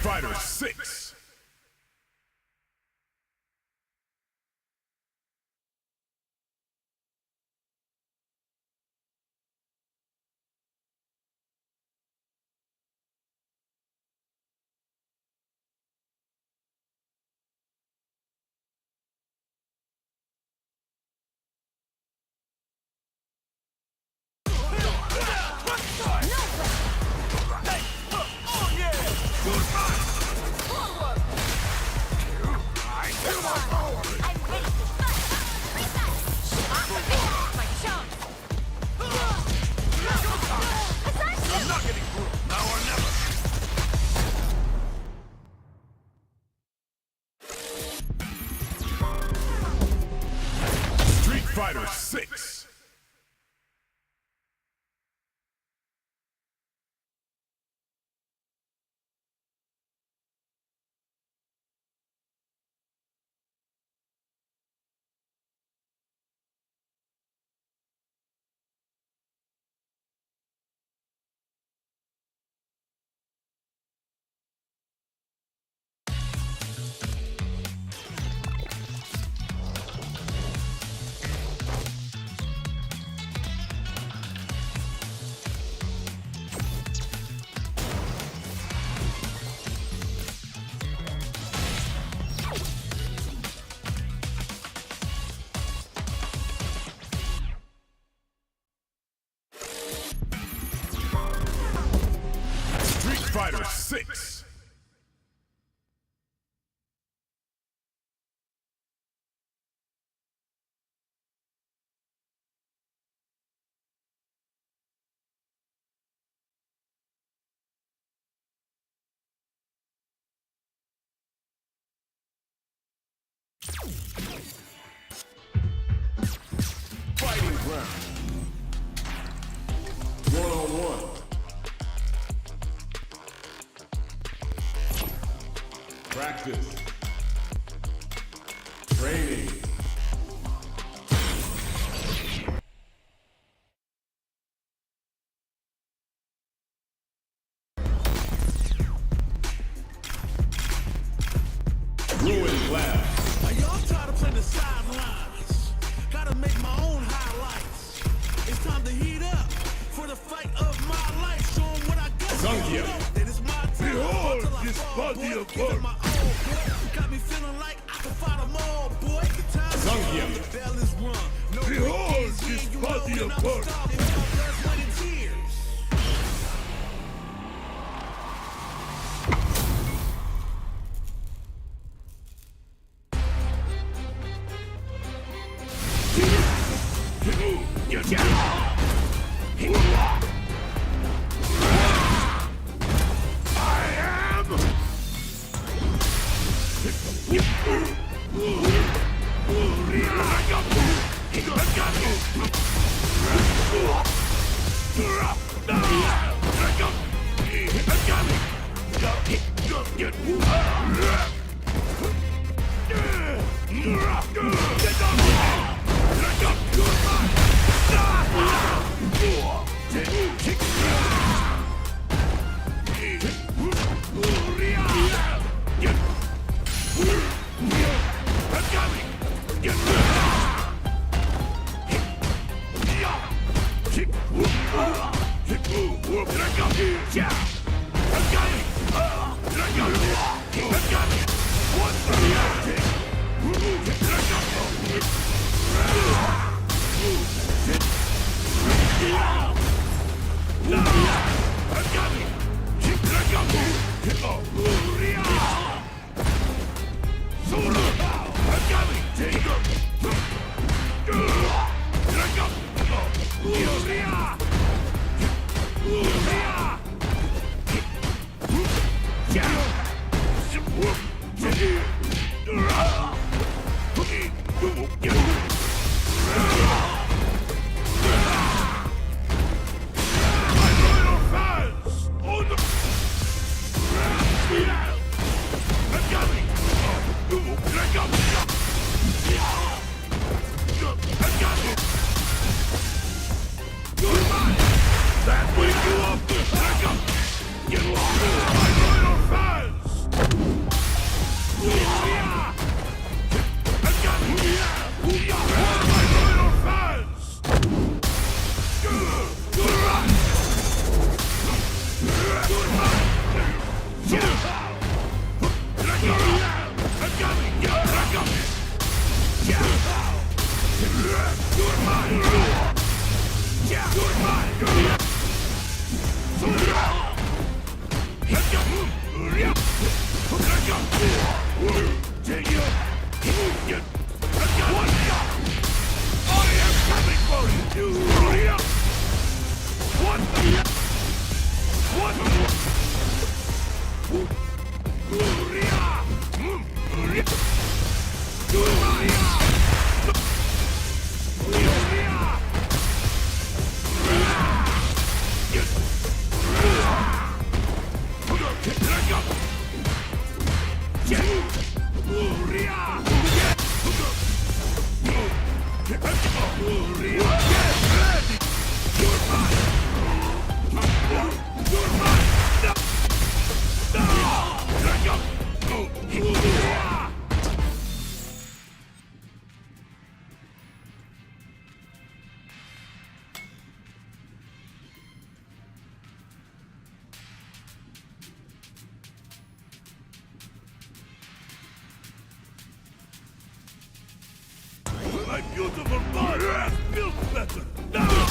Fighter 6. Fighter 6. Fighter 6. Fighting ground. 1-on-1. Practice. Training. Ruin blast. Are y'all tired of playing the sidelines? Gotta make my own highlights. It's time to heat up for the fight of my life. Show 'em what I got. That is my time. Behold this body of work. Got me feeling like I can fight them all, boy. The time the bell is run. No Behold this body of work. You're mine! Yeah! You're mine! Take you! I am coming for you! What the? What the? My beautiful body has built better. Now!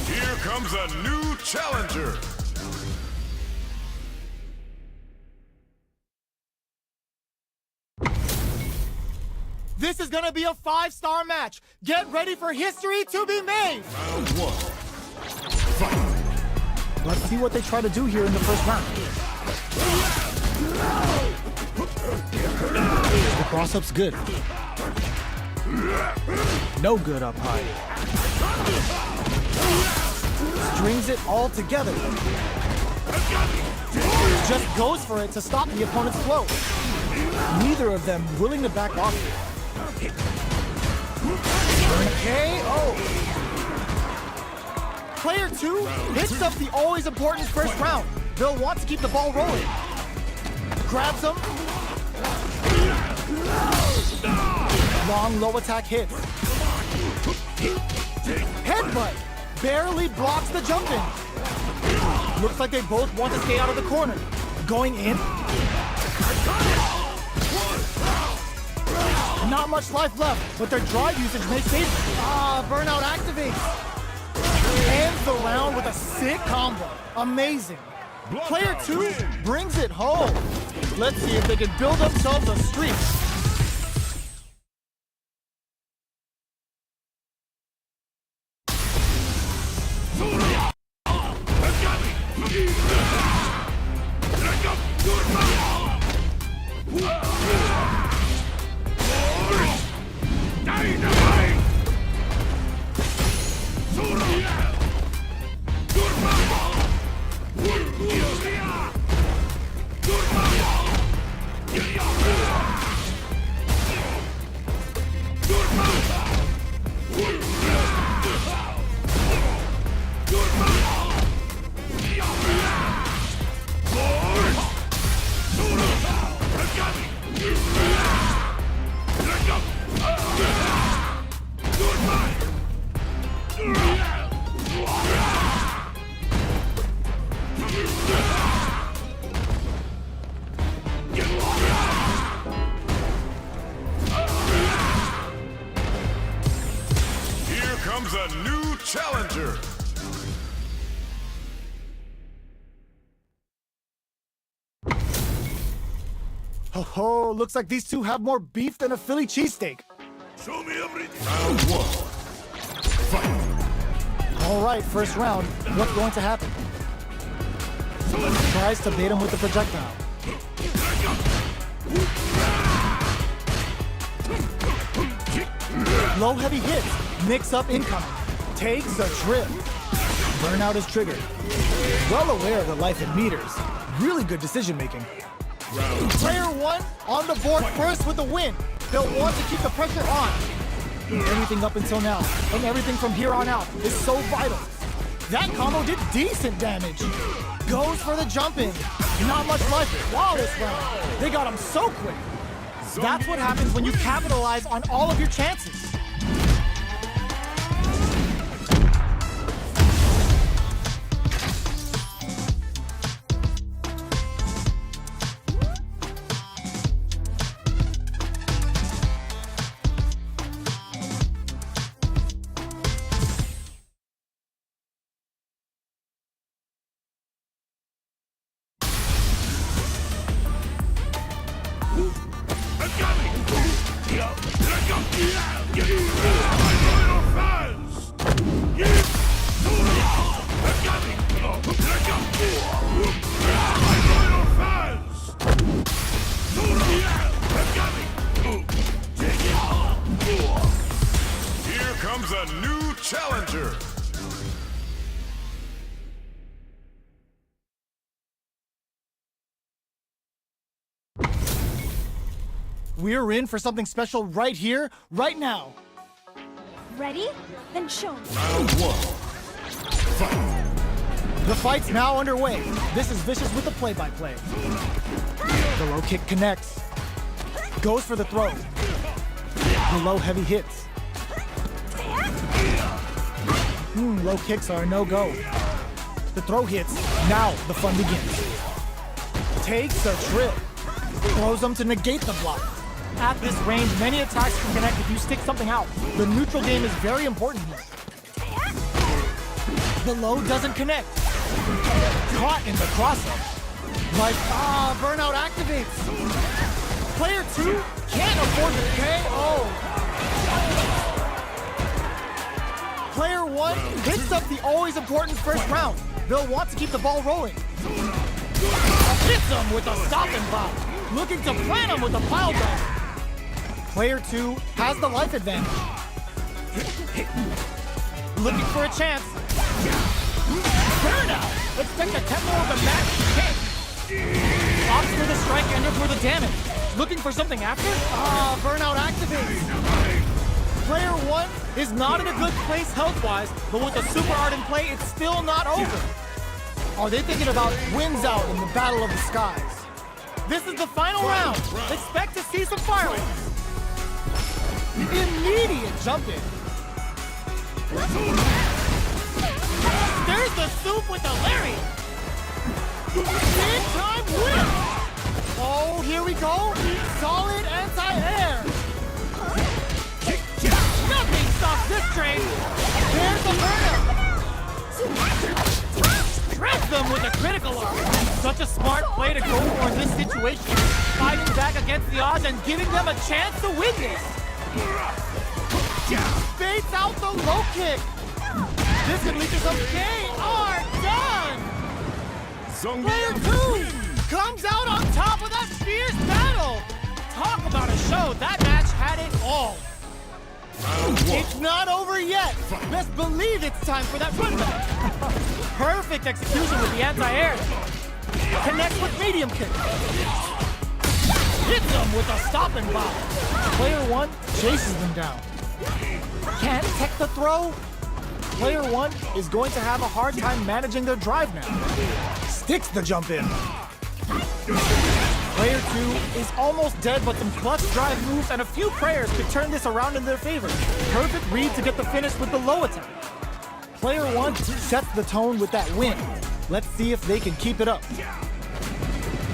Here comes a new challenger. This is gonna be a 5-star match. Get ready for history to be made. Round one. Fight. Let's see what they try to do here in the first round. The cross-up's good. No good up high. Strings it all together. Just goes for it to stop the opponent's flow. Neither of them willing to back off. KO. Player 2 hits up the always important first round. They'll want to keep the ball rolling. Grabs him. Strong low attack hits. Headbutt barely blocks the jump in. Looks like they both want to stay out of the corner. Going in. Not much life left, but their drive usage may save them. Burnout activates. Ends the round with a sick combo. Amazing. Player 2 brings it home. Let's see if they can build themselves a streak. Comes a new challenger. Oh, looks like these two have more beef than a Philly cheesesteak. Show me everything. Round 1. Fight. All right, first round. What's going to happen? Tries to bait him with the projectile. Low heavy hits. Mix up incoming. Takes a trip. Burnout is triggered. Well aware of the life in meters. Really good decision making. Player 1 on the board first with the win. They'll want to keep the pressure on. Everything up until now, and everything from here on out, is so vital. That combo did decent damage. Goes for the jump in. Not much life. Flawless round. They got him so quick. That's what happens when you capitalize on all of your chances. Here comes a new challenger. We're in for something special right here, right now. Ready? Then show me. Round 1. Fight. The fight's now underway. This is Vicious with the play-by-play. The low kick connects. Goes for the throw. The low heavy hits. Low kicks are a no-go. The throw hits. Now the fun begins. Takes a trip. Throws them to negate the block. At this range, many attacks can connect if you stick something out. The neutral game is very important here. The low doesn't connect. Caught in the crossup. Like, burnout activates. Player 2 can't afford the KO. Player 1 hits up the always important first round. They'll want to keep the ball rolling. Hits him with a stop and pop. Looking to plant him with a pile driver. Player 2 has the life advantage. Looking for a chance. Burnout! Expect the tempo of the match kick. Opts for the strike ender for the damage. Looking for something after? Burnout activates. Player 1 is not in a good place health-wise, but with a super art in play, it's still not over. Are they thinking about wins out in the battle of the skies? This is the final round. Expect to see some fireworks. Immediate jump in. There's the soup with the lariat. Big time whip. Oh, here we go. Solid anti-air. Nothing stops this train. There's the burnout. Dress them with a critical arm. Such a smart play to go for in this situation. Fighting back against the odds and giving them a chance to win this. Baits out the low kick. This could lead to some KR done. Player 2 comes out on top of that fierce battle. Talk about a show. That match had it all. It's not over yet. Best believe it's time for that run back. Perfect execution with the anti-air. Connects with medium kick. Hits them with a stopping block. Player 1 chases them down. Can't tech the throw. Player 1 is going to have a hard time managing their drive now. Sticks the jump in. Player 2 is almost dead, but some clutch drive moves and a few prayers could turn this around in their favor. Perfect read to get the finish with the low attack. Player 1 sets the tone with that win. Let's see if they can keep it up.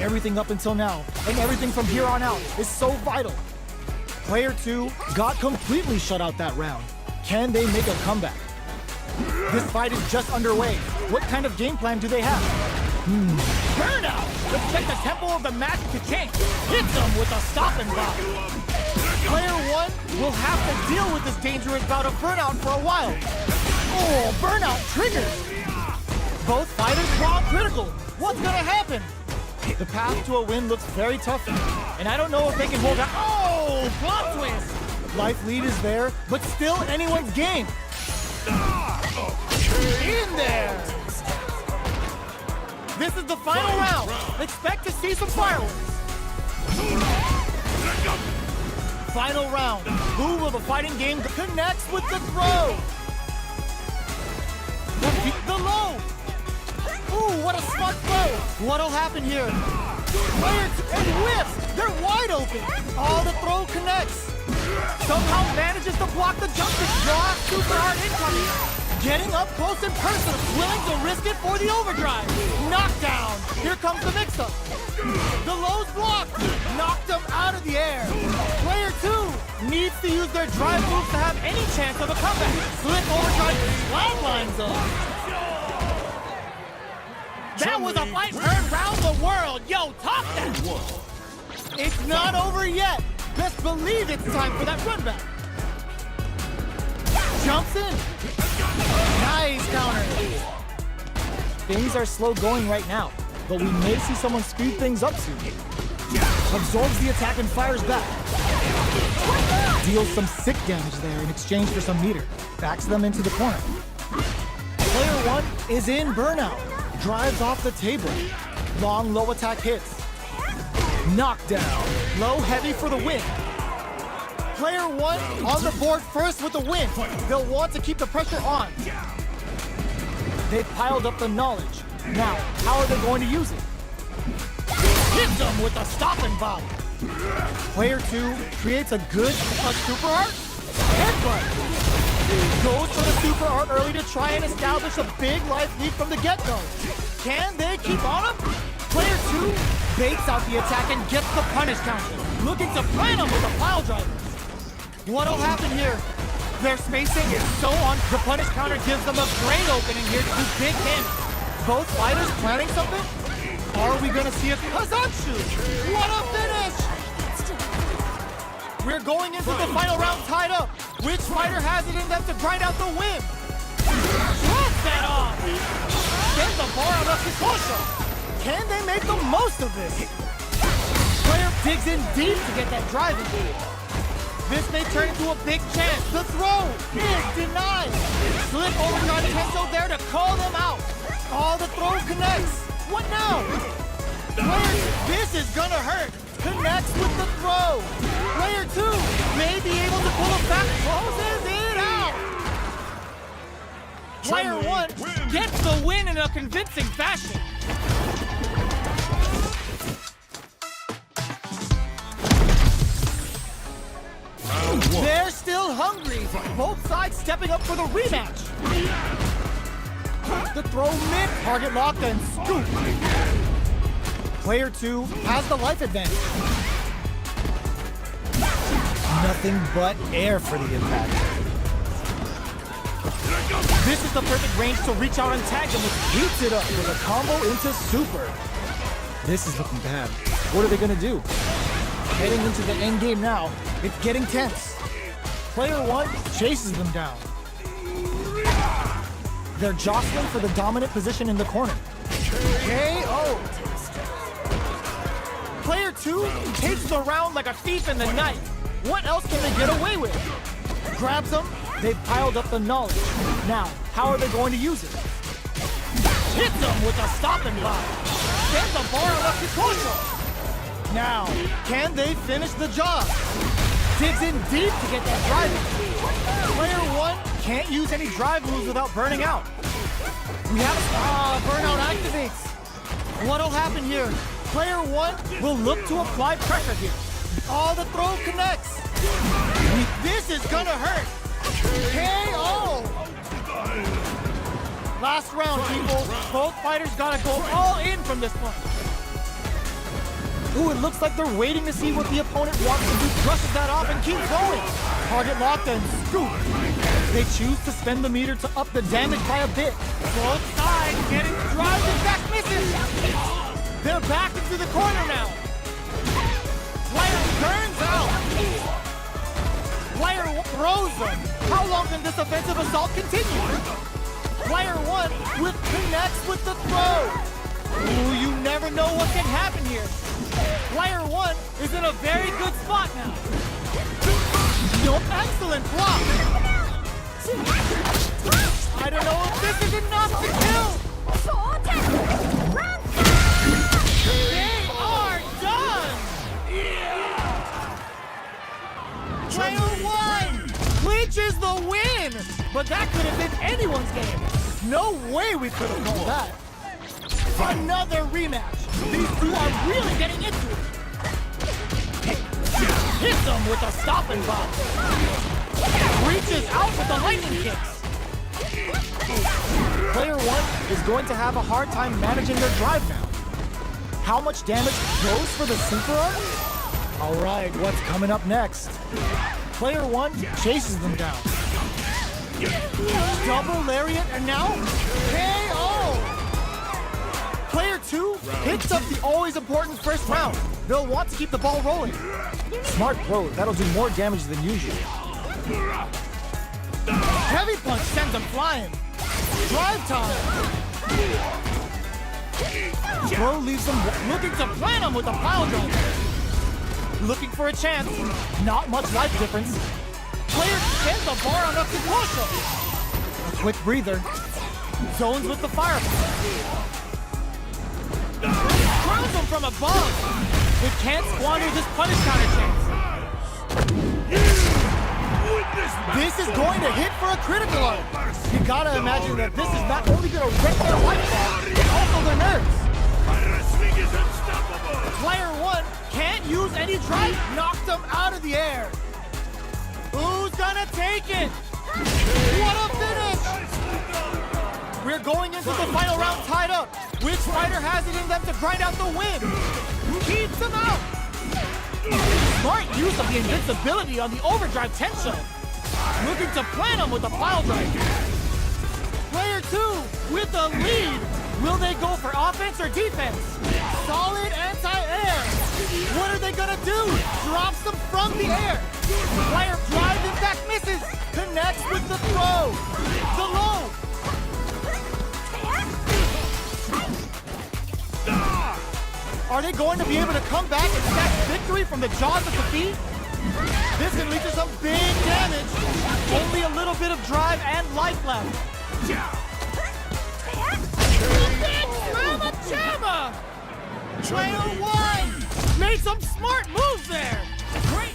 Everything up until now, and everything from here on out, is so vital. Player 2 got completely shut out that round. Can they make a comeback? This fight is just underway. What kind of game plan do they have? Burnout! Expect the tempo of the match to change. Hits them with a stopping block. Player 1 will have to deal with this dangerous bout of burnout for a while. Oh, burnout triggered! Both fighters draw critical. What's gonna happen? The path to a win looks very tough, and I don't know if they can hold out. Oh, plot twist! Life lead is there, but still anyone's game. In there! This is the final round. Expect to see some fireworks. Final round. Who will the fighting game connects with the throw? The low. Ooh, what a smart throw. What'll happen here? Player 2 and whips. They're wide open. Oh, the throw connects. Somehow manages to block the jump to draw super hard incoming. Getting up close and personal, willing to risk it for the overdrive. Knockdown. Here comes the mix-up. The low's blocked. Knocked them out of the air. Player 2 needs to use their drive moves to have any chance of a comeback. Slip overdrive flat lines up. That was a fight heard round the world. Yo, talk that. It's not over yet. Best believe it's time for that run back. Jumps in. Nice counter. Things are slow going right now, but we may see someone speed things up soon. Absorbs the attack and fires back. Deals some sick damage there in exchange for some meter. Backs them into the corner. Player 1 is in burnout. Drives off the table. Long low attack hits. Knockdown. Low heavy for the win. Player 1 on the board first with the win. They'll want to keep the pressure on. They've piled up the knowledge. Now, how are they going to use it? Hits them with a stopping bomb. Player 2 creates a good super art. Headbutt. Goes for the super art early to try and establish a big life lead from the get-go. Can they keep on him? Player 2 baits out the attack and gets the punish counter. Looking to plan him with a pile driver. What'll happen here? Their spacing is so on. The punish counter gives them a great opening here to do big damage. Both fighters planning something? Are we gonna see a Kazanchu? What a finish! We're going into the final round tied up. Which fighter has it in them to grind out the win? Drop that off. Get the bar on the Kikosho. Can they make the most of this? Player digs in deep to get that driving lead. This may turn into a big chance. The throw is denied. Slip overdrive Tenso there to call them out. Oh, the throw connects. What now? Player, this is gonna hurt. Connects with the throw. Player 2 may be able to pull it back. Closes it out. Player 1 Gets the win in a convincing fashion. There's still hungry. Both sides stepping up for the rematch. The throw mid, target locked and scoop. Player 2 has the life advantage. Nothing but air for the impact. This is the perfect range to reach out and tag them with. Heats it up with a combo into super. This is looking bad. What are they gonna do? Heading into the end game now, it's getting tense. Player 1 chases them down. They're jostling for the dominant position in the corner. KO! Player 2 takes the round like a thief in the night. What else can they get away with? Grabs them, they've piled up the knowledge. Now, how are they going to use it? Hits them with a stopping block. Sends the bar up to Kosho. Now, can they finish the job? Digs in deep to get that drive in. Player 1 can't use any drive moves without burning out. We have burnout activates. What'll happen here? Player 1 will look to apply pressure here. Oh, the throw connects. This is gonna hurt. KO! Last round, people. Both fighters gotta go all in from this point. Ooh, it looks like they're waiting to see what the opponent wants to do. Brushes that off and keeps going. Target locked and scoop. They choose to spend the meter to up the damage by a bit. Both sides getting drives and back misses. They're back into the corner now. Player turns out. Player throws them. How long can this offensive assault continue? Player 1 connects with the throw. Ooh, you never know what can happen here. Player 1 is in a very good spot now. Excellent block. I don't know if this is enough to kill. They are done. Player 1 clinches the win. But that could have been anyone's game. No way we could have called that. Another rematch. These two are really getting into it. Hits them with a stopping block. Reaches out with the lightning kicks. Player 1 is going to have a hard time managing their drive now. How much damage goes for the super arm? All right, what's coming up next? Player 1 chases them down. Double lariat and now KO! Player 2 hits up the always important first round. They'll want to keep the ball rolling. Smart throw, that'll do more damage than usual. Heavy punch sends them flying. Drive time! Throw leaves them Looking to plant him with a pile driver. Looking for a chance. not much life difference. Player sends the bar on up to Kosho. A quick breather. Zones with the fireball. Throws him from above. It can't squander this punish counter chance. This is going to hit for a critical arm. You gotta imagine that this is not only gonna wreck their life bar, but also their nerves. Player 1 can't use any drive. Knocked them out of the air. Who's gonna take it? What a finish! We're going into the final round tied up. Which fighter has it in them to grind out the win? Keeps them out. Smart use of the invincibility on the overdrive tension. Looking to plant him with a pile drive. Player 2 with the lead. Will they go for offense or defense? Solid anti-air. What are they gonna do? Drops them from the air. Player drive impact misses. Connects with the throw. The low. Are they going to be able to come back and snatch victory from the jaws of defeat? This can lead to some big damage. Only a little bit of drive and life left. Big Mama Jamma! Player 1 made some smart moves there. Great.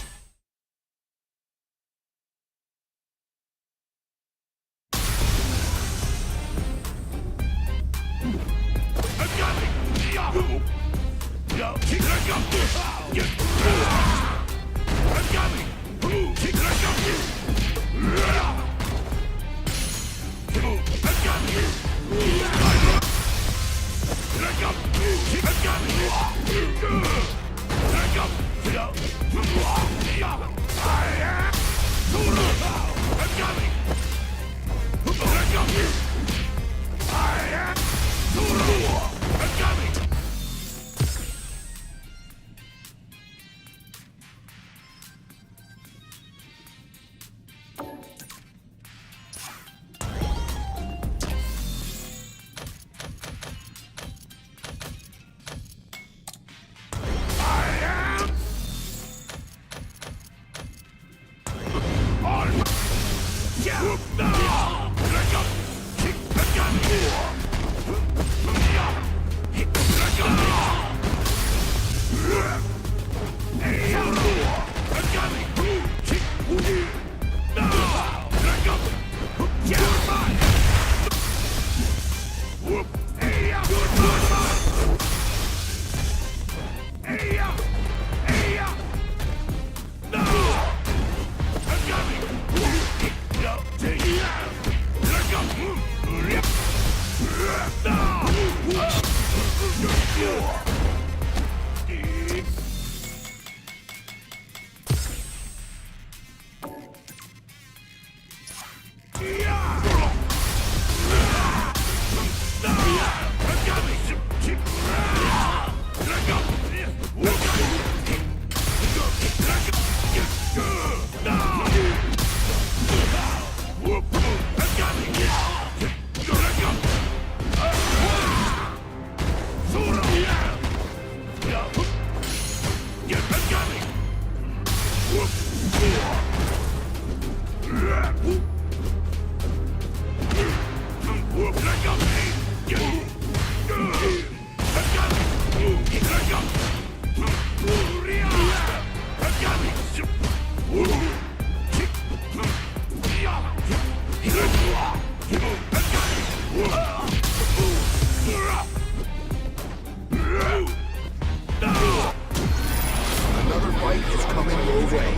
Another fight is coming your way.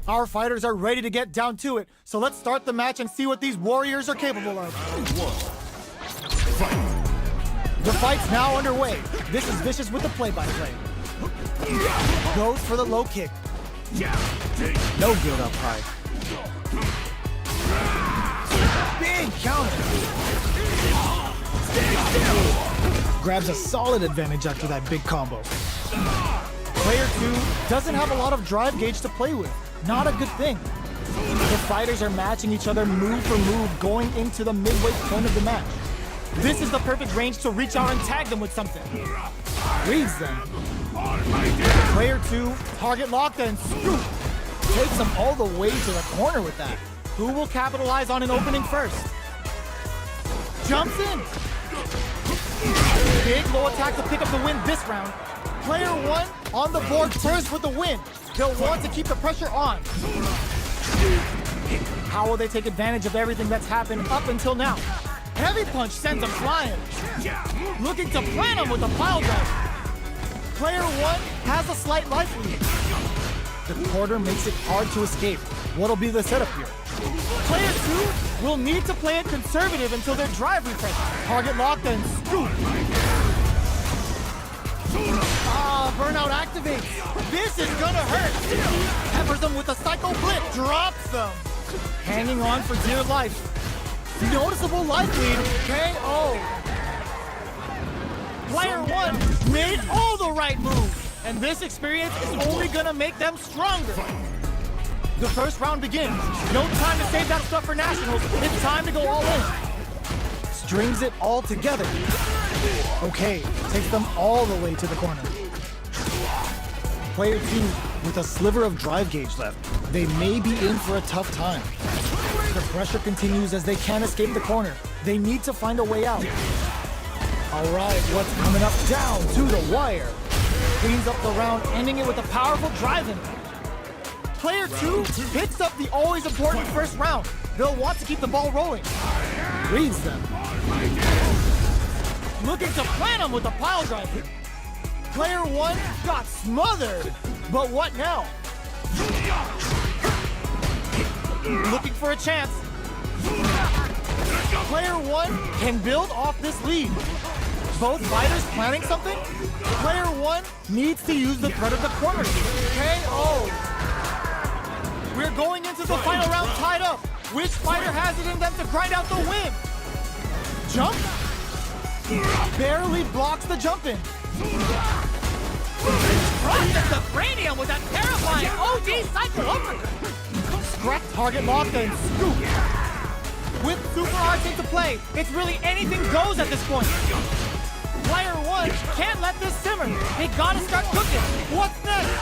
Our fighters are ready to get down to it, so let's start the match and see what these warriors are capable of. The fight's now underway. This is Vicious with the play-by-play. Goes for the low kick. No good up high. Big counter. Grabs a solid advantage after that big combo. Player 2 doesn't have a lot of drive gauge to play with. Not a good thing. The fighters are matching each other move for move going into the midway point of the match. This is the perfect range to reach out and tag them with something. Reads them. Player 2, target locked and scoop. Takes them all the way to the corner with that. Who will capitalize on an opening first? Jumps in. Big low attack to pick up the win this round. Player 1 on the board first with the win. They'll want to keep the pressure on. How will they take advantage of everything that's happened up until now? Heavy punch sends them flying. Looking to plant them with a pile driver. Player 1 has a slight life lead. The quarter makes it hard to escape. What'll be the setup here? Player 2 will need to play it conservative until their drive refreshes. Target locked and scoop. Burnout activates. This is gonna hurt. Peppers them with a psycho blip. Drops them. Hanging on for dear life. Noticeable life lead. KO. Player 1 made all the right moves. And this experience is only gonna make them stronger. The first round begins. No time to save that stuff for nationals. It's time to go all in. Strings it all together. Okay, takes them all the way to the corner. Player 2 with a sliver of drive gauge left. They may be in for a tough time. The pressure continues as they can't escape the corner. They need to find a way out. All right, what's coming up? Down to the wire. Cleans up the round, ending it with a powerful drive impact. Player 2 picks up the always important first round. They'll want to keep the ball rolling. Reads them. Looking to plant him with a pile driver. Player 1 got smothered. But what now? Looking for a chance. Player 1 can build off this lead. Both fighters planning something? Player 1 needs to use the threat of the corner. KO. We're going into the final round tied up. Which fighter has it in them to grind out the win? Jump? Barely blocks the jump in. Process the cranium with that terrifying OD cycle uppercut. Scrap target locked and scoop. With super arts into play, it's really anything goes at this point. Player 1 can't let this simmer. They gotta start cooking. What's next?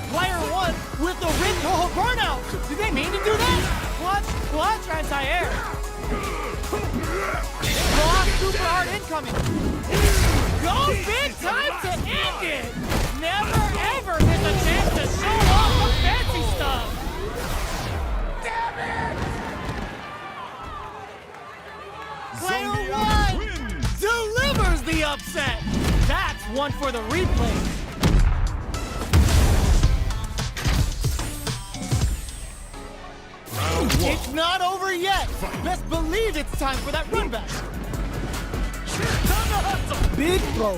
Player 1 with the Rin Toho burnout. Did they mean to do that? Clutch, anti-air. Block super art incoming. Go big time to end it. Never ever miss a chance to show off the fancy stuff. Damn it! Player 1 delivers the upset. That's one for the replay. It's not over yet. Best believe it's time for that run back. Big throw.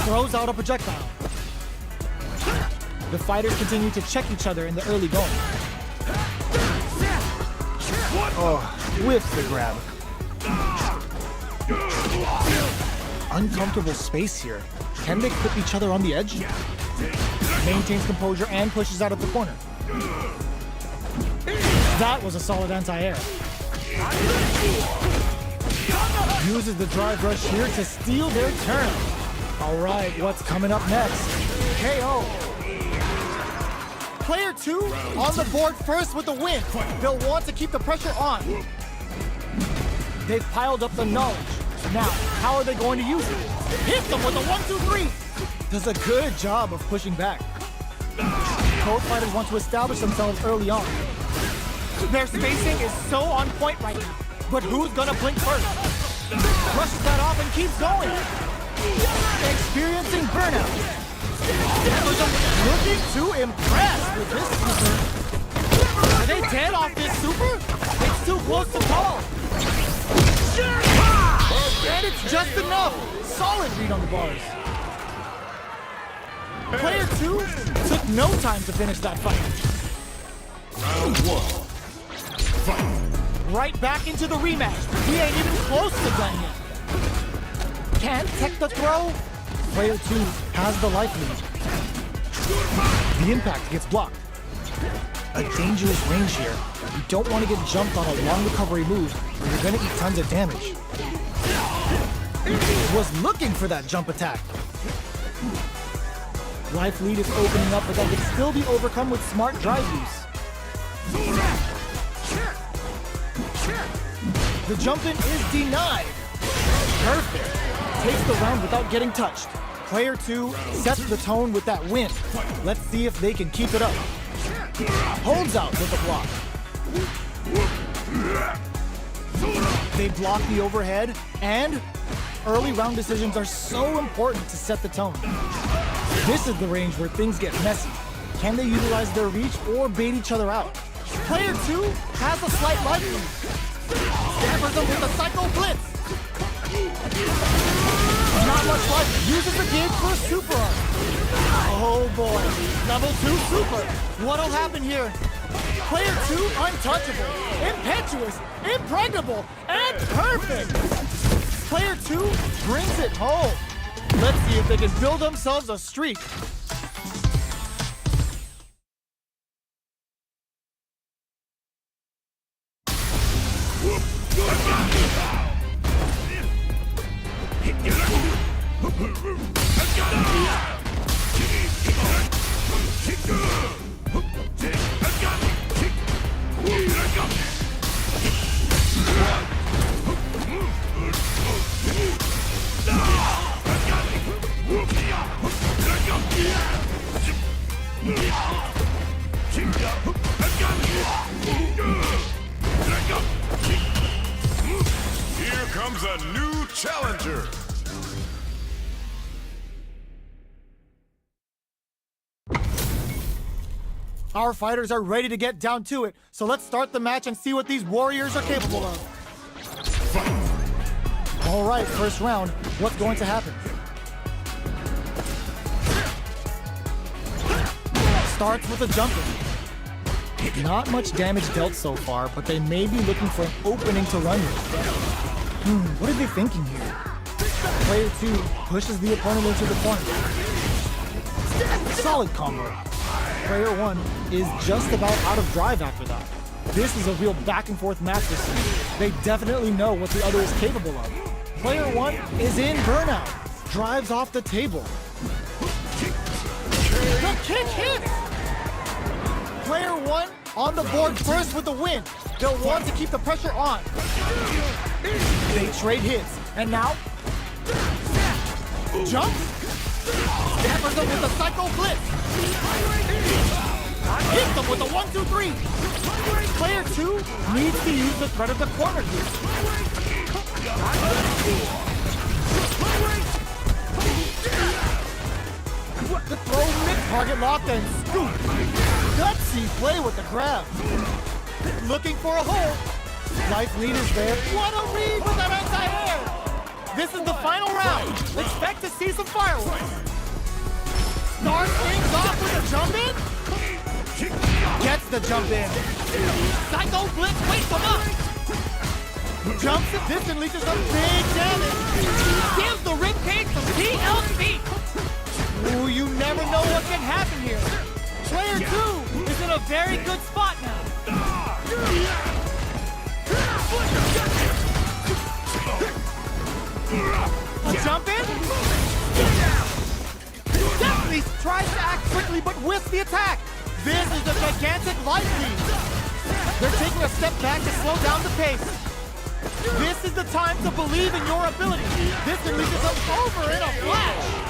Throws out a projectile. The fighters continue to check each other in the early going. Oh, whiffs the grab. Uncomfortable space here. Can they clip each other on the edge? Maintains composure and pushes out of the corner. That was a solid anti-air. Uses the drive rush here to steal their turn. All right, what's coming up next? KO. Player 2 on the board first with the win. They'll want to keep the pressure on. They've piled up the knowledge. Now, how are they going to use it? Hit them with a 1-2-3. Does a good job of pushing back. Both fighters want to establish themselves early on. Their spacing is so on point right now. But who's gonna blink first? Brushes that off and keeps going. Experiencing burnout. Looking to impress with this super. Are they dead off this super? It's too close to call. And it's just enough. Solid read on the bars. Player 2 took no time to finish that fight. Round 1. Fight. Right back into the rematch. He ain't even close to done yet. Can't tech the throw. Player 2 has the life lead. The impact gets blocked. A dangerous range here. You don't want to get jumped on a long recovery move, or you're going to eat tons of damage. Was looking for that jump attack. Life lead is opening up, but that can still be overcome with smart drive use. The jump-in is denied. Perfect. Takes the round without getting touched. Player 2 sets the tone with that win. Let's see if they can keep it up. Holds out with a block. They block the overhead, and early round decisions are so important to set the tone. This is the range where things get messy. Can they utilize their reach or bait each other out? Player 2 has a slight life lead. Stabbers him with a Psycho Blitz. Not much life. Uses the gauge for a super art. Oh boy. Level 2 super. What'll happen here? Player 2 untouchable, impetuous, impregnable, and perfect. Player 2 brings it home. Let's see if they can build themselves a streak. Here comes a new challenger. Our fighters are ready to get down to it, so let's start the match and see what these warriors are capable of. All right, first round. What's going to happen? Starts with a jumper. Not much damage dealt so far, but they may be looking for an opening to run with. What are they thinking here? Player 2 pushes the opponent into the corner. Solid combo. Player 1 is just about out of drive after that. This is a real back and forth match this season. They definitely know what the other is capable of. Player 1 is in burnout. Drives off the table. The kick hits! Player 1 on the board first with the win. They'll want to keep the pressure on. They trade hits. And now, Jump. Hammers them with a psycho blitz. Hits them with a 1-2-3. Player 2 needs to use the threat of the corner here. The throw mid target locked and scoop. Gutsy play with the grab. Looking for a hole. life lead is there. What a read with that anti-air. This is the final round. Expect to see some fireworks. Starts things off with a jump in. Gets the jump in. Psycho Blitz wakes him up. Jumps it distantly to some big damage. Gives the ribcage some TLC. Ooh, you never know what can happen here. Player 2 is in a very good spot now. A jump in? Definitely tries to act quickly but whiffs the attack. This is a gigantic life lead. They're taking a step back to slow down the pace. This is the time to believe in your ability. This can lead to some over in a flash.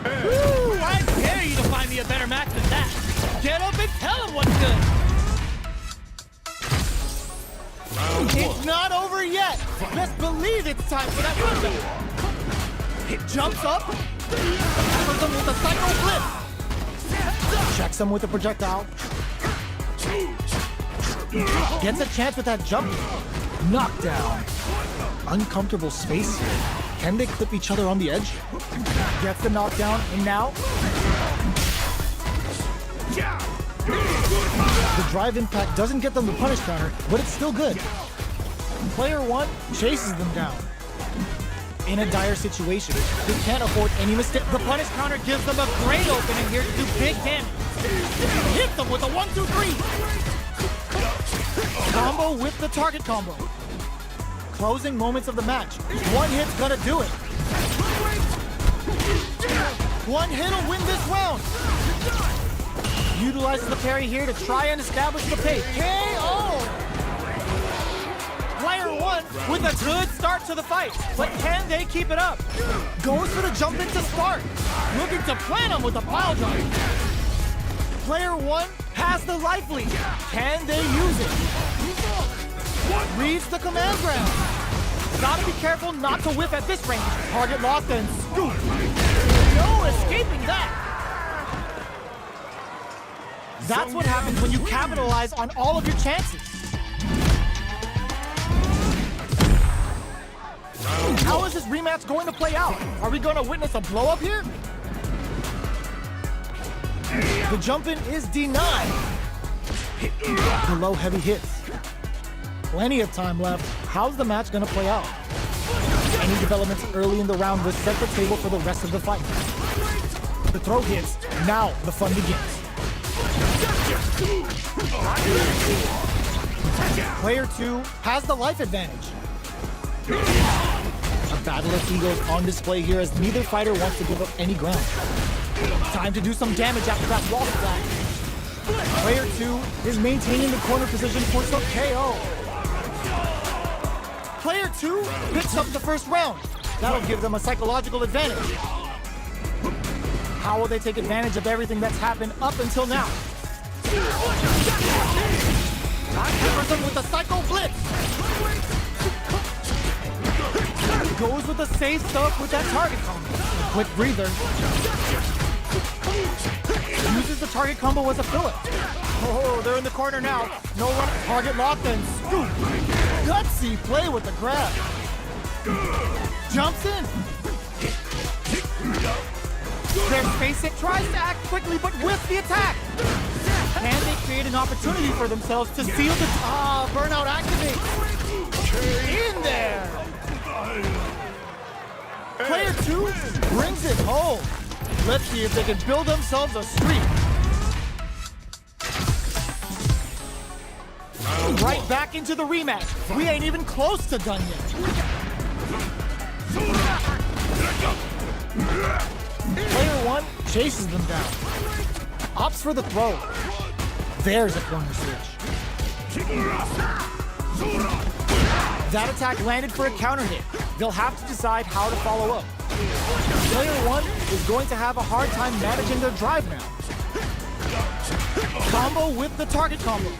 Woo! I dare you to find me a better match than that. Get up and tell him what's good. It's not over yet. Let's believe it's time for that comeback. It jumps up. Hammers him with a psycho blitz. Checks him with a projectile. Gets a chance with that jump. Knockdown. Uncomfortable space here. Can they clip each other on the edge? Gets the knockdown, and now the drive impact doesn't get them the punish counter, but it's still good. Player 1 chases them down. In a dire situation, they can't afford any mistake. The punish counter gives them a great opening here to do big damage. Hits them with a 1-2-3. Combo with the target combo. Closing moments of the match. One hit's gonna do it. One hit'll win this round. Utilizes the parry here to try and establish the pace. KO! Player 1 with a good start to the fight, but can they keep it up? Goes for the jump in to start. Looking to plant him with a pile drive. Player 1 has the life lead. Can they use it? Reads the command ground. Gotta be careful not to whiff at this range. Target locked and scoop. No escaping that. That's what happens when you capitalize on all of your chances. How is this rematch going to play out? Are we going to witness a blow-up here? The jump-in is denied. The low heavy hits. Plenty of time left. How's the match going to play out? Any developments early in the round will set the table for the rest of the fight. The throw hits. Now the fun begins. Player 2 has the life advantage. A battle of egos on display here as neither fighter wants to give up any ground. Time to do some damage after that wall splash. Player 2 is maintaining the corner position for some KO. Player 2 picks up the first round. That'll give them a psychological advantage. How will they take advantage of everything that's happened up until now? Hammers them with a psycho blitz. Goes with the safe stuff with that target combo. A quick breather. Uses the target combo as a filler. Oh, they're in the corner now. No run. Target locked and scoop. Gutsy play with the grab. Jumps in. Their spacing tries to act quickly, but whiffs the attack. Can they create an opportunity for themselves to seal the... burnout activates. In there. Player 2 brings it home. Let's see if they can build themselves a streak. Right back into the rematch. We ain't even close to done yet. Player 1 chases them down. Opts for the throw. There's a corner switch. That attack landed for a counter hit. They'll have to decide how to follow up. Player 1 is going to have a hard time managing their drive now. Combo with the target combo.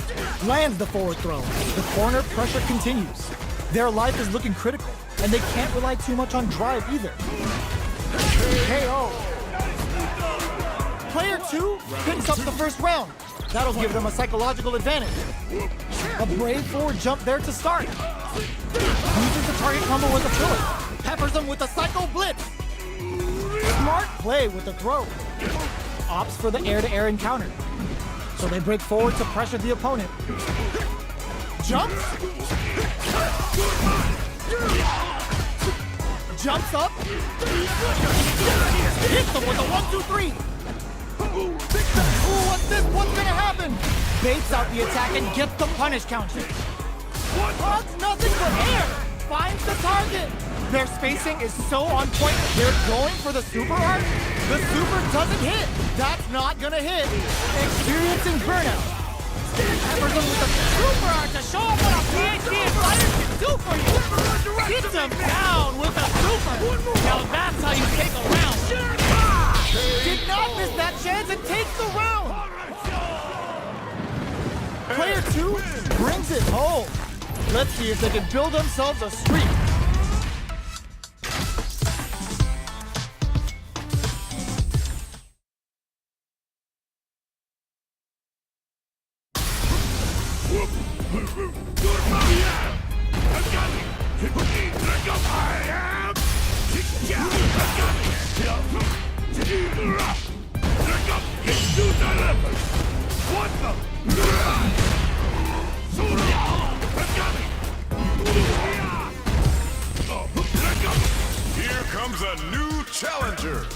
Lands the forward throw. The corner pressure continues. Their life is looking critical, and they can't rely too much on drive either. KO. Player 2 picks up the first round. That'll give them a psychological advantage. A brave forward jump there to start. Uses the target combo with a filler. Peppers them with a psycho blitz. Smart play with the throw. Opts for the air-to-air encounter. So they break forward to pressure the opponent. Jumps. Jumps up. Hits them with a 1-2-3. Ooh, what's this? What's gonna happen? Baits out the attack and gets the punish counter. Hugs nothing but air. Finds the target. Their spacing is so on point. They're going for the super art. The super doesn't hit. That's not gonna hit. Experiencing burnout. Peppers them with the super art to show them what a PhD in fighters can do for you. Hits them down with a super. Now that's how you take a round. Did not miss that chance and takes the round. Player 2 brings it home. Let's see if they can build themselves a streak. Here comes a new challenger.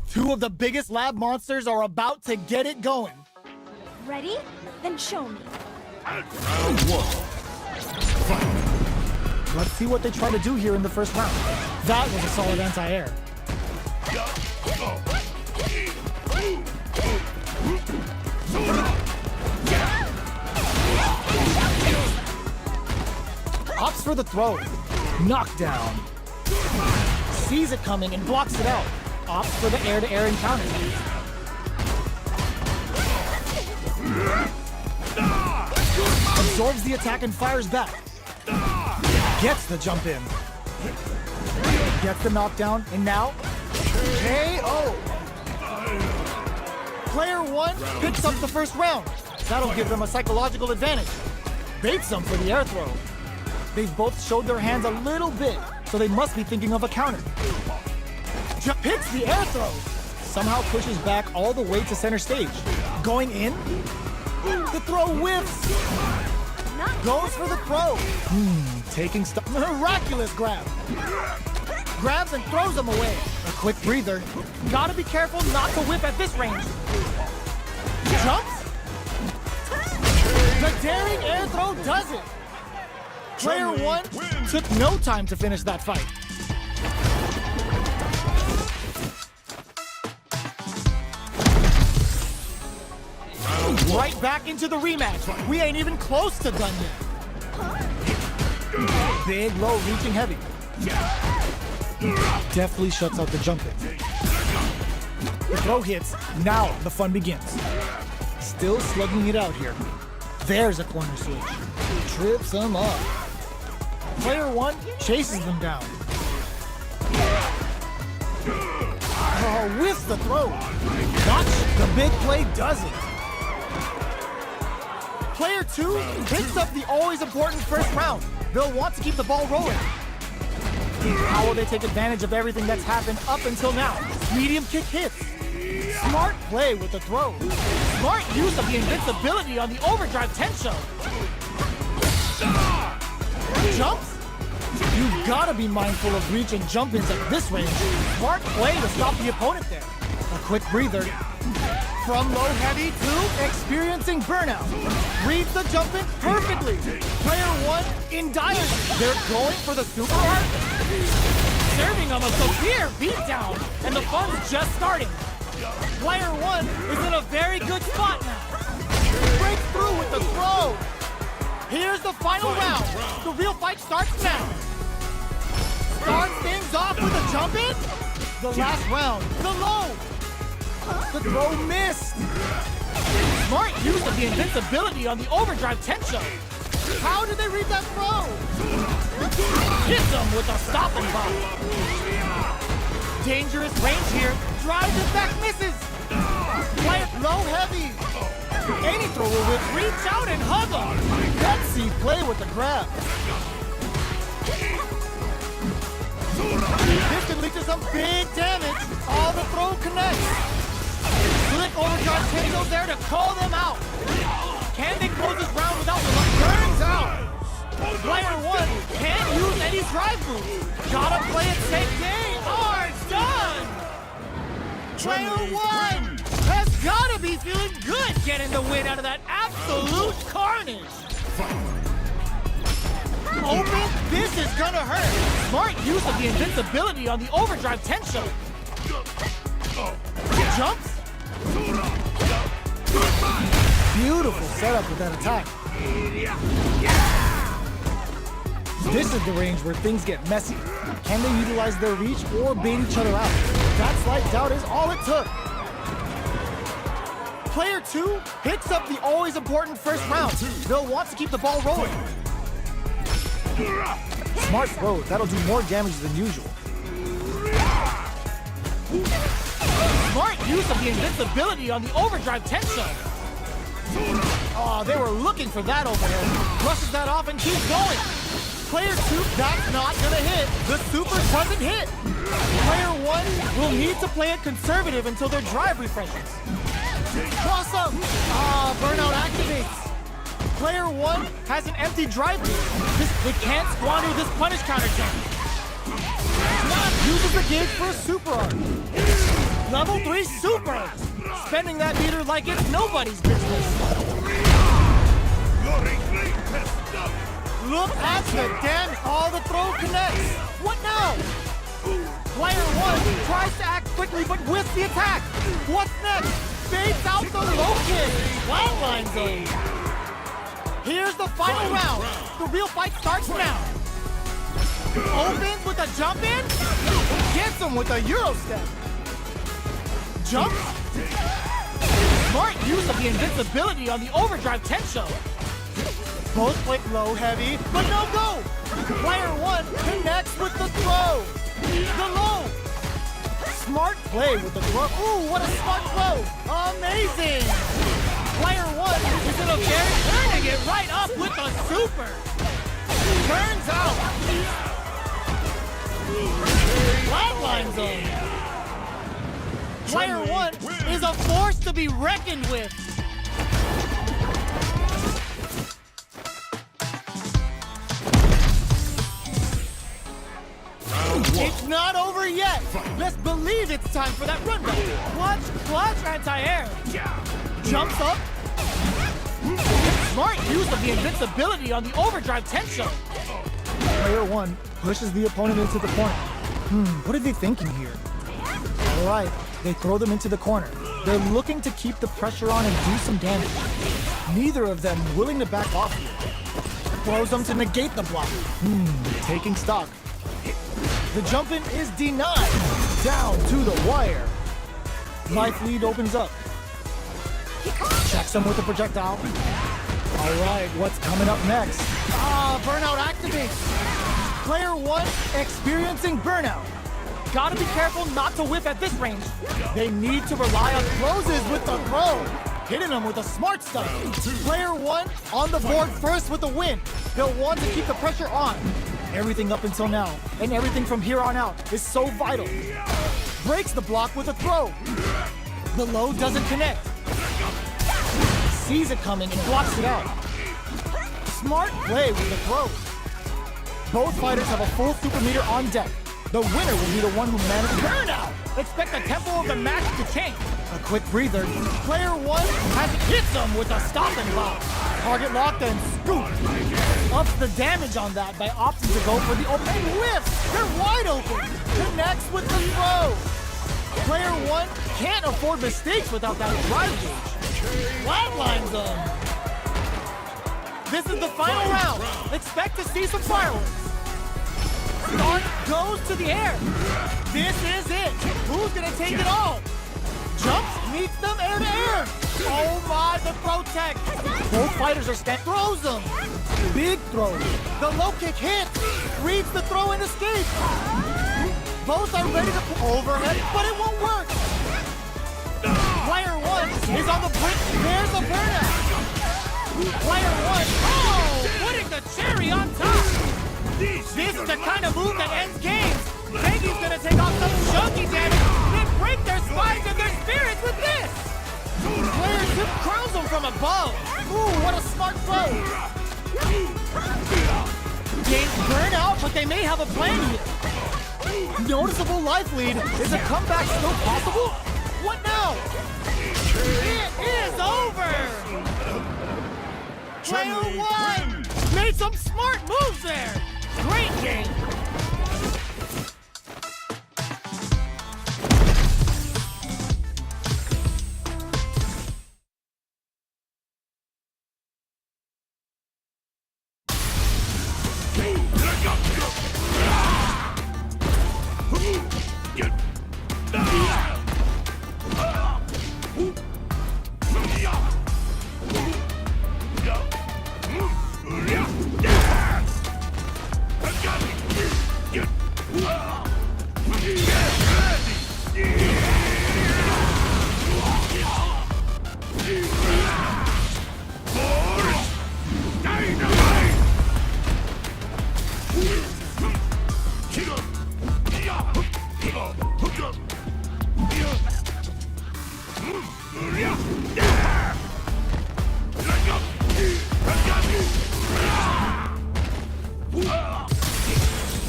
Two of the biggest lab monsters are about to get it going. Ready? Then show me. Round 1. Let's see what they try to do here in the first round. That was a solid anti-air. Opts for the throw. Knockdown. Sees it coming and blocks it out. Opts for the air-to-air encounter. Absorbs the attack and fires back. Gets the jump in. Gets the knockdown, and now KO. Player 1 picks up the first round. That'll give them a psychological advantage. Baits them for the air throw. They've both showed their hands a little bit, so they must be thinking of a counter. Hits the air throw. Somehow pushes back all the way to center stage. Going in. The throw whiffs. Goes for the throw. Taking stuff. Miraculous grab. Grabs and throws him away. A quick breather. Gotta be careful not to whip at this range. Jumps. The daring air throw does it. Player 1 took no time to finish that fight. Right back into the rematch. We ain't even close to done yet. Big, low, reaching heavy. Deftly shuts out the jumping. The throw hits. Now the fun begins. Still slugging it out here. There's a corner switch. Trips them up. Player 1 chases them down. Oh, whiffs the throw. Watch, the big play does it. Player 2 picks up the always important first round. They'll want to keep the ball rolling. How will they take advantage of everything that's happened up until now? Medium kick hits. Smart play with the throw. Smart use of the invincibility on the overdrive tension. Jumps? You've got to be mindful of reach and jump-ins at this range. Smart play to stop the opponent there. A quick breather. From low heavy to experiencing burnout. Reads the jump-in perfectly. Player 1 in dire. They're going for the super art. Serving them a severe beatdown, and the fun's just starting. Player 1 is in a very good spot now. Breaks through with the throw. Here's the final round. The real fight starts now. Starts things off with a jump in. The last round, the low. The throw missed. Smart use of the invincibility on the overdrive tension. How did they read that throw? Hits them with a stop and pop. Dangerous range here. Drives it back, misses. Play it low heavy. Any thrower will reach out and hug him. Let's see play with the grab. This can lead to some big damage. All the throw connects. Slick overdrive Tengo's there to call them out. Can they close this round without the run? Turns out. Player 1 can't use any drive moves. Gotta play it safe. They are done. Player 1 has gotta be feeling good getting the win out of that absolute carnage. Open, this is gonna hurt. Smart use of the invincibility on the overdrive tension. Jumps. Beautiful setup with that attack. This is the range where things get messy. Can they utilize their reach or bait each other out? That slight doubt is all it took. Player 2 picks up the always important first round. They'll want to keep the ball rolling. Smart throw, that'll do more damage than usual. Smart use of the invincibility on the overdrive tension. Oh, they were looking for that overhead. Brushes that off and keeps going. Player 2, that's not gonna hit. The super doesn't hit. Player 1 will need to play it conservative until their drive refreshes. Cross up. Burnout activates. Player 1 has an empty drive. They can't squander this punish counter jump. Uses the gauge for a super art. Level 3 super. Spending that meter like it's nobody's business. Look at the damage. All the throw connects. What now? Player 1 tries to act quickly but with the attack. What's next? Fades out the low kick. Flatline zone. Here's the final round. The real fight starts now. Opens with a jump in. Gets him with a Euro step. Jump. Smart use of the invincibility on the overdrive tension. Both play low heavy, but no go. Player 1 connects with the throw. The low. Smart play with the throw. Ooh, what a smart throw. Amazing. Player 1 is in a very turning it right up with the super. Turns out. Flatline zone. Player 1 is a force to be reckoned with. It's not over yet. Let's believe it's time for that run back. Clutch, anti-air. Jumps up. Smart use of the invincibility on the overdrive tension. Player 1 pushes the opponent into the corner. What are they thinking here? All right, they throw them into the corner. They're looking to keep the pressure on and do some damage. Neither of them willing to back off here. Throws them to negate the block. Taking stock. The jump-in is denied. Down to the wire. Life lead opens up. Checks him with a projectile. All right, what's coming up next? Burnout activates. Player 1 experiencing burnout. Gotta be careful not to whiff at this range. They need to rely on closes with the throw. hitting them with the smart stuff. Player 1 on the board first with the win. They'll want to keep the pressure on. Everything up until now, and everything from here on out, is so vital. Breaks the block with a throw. The low doesn't connect. Sees it coming and blocks it out. Smart play with the throw. Both fighters have a full super meter on deck. The winner will be the one who managed burnout. Expect the tempo of the match to change. A quick breather. Player 1 has hit them with a stop and block. Target locked and scoop. Ups the damage on that by opting to go for the open whip. They're wide open. Connects with the throw. Player 1 can't afford mistakes without that drive gauge. Flatlines them. This is the final round. Expect to see some fireworks. Start goes to the air. This is it. Who's gonna take it all? Jumps, meets them air to air. Oh my, the throw tech. Both fighters are throws them. Big throw. The low kick hits. Reads the throw and escapes. Both are ready to pull overhead, but it won't work. Player 1 is on the brink. There's a burnout. Player 1, oh, putting the cherry on top. This is the kind of move that ends games. Vegi's gonna take off some chunky damage, then break their spines and their spirits with this. Player 2 crowns them from above. Ooh, what a smart throw. Games burn out, but they may have a plan here. Noticeable life lead. Is a comeback still possible? What now? It is over. Player 1 made some smart moves there. Great game.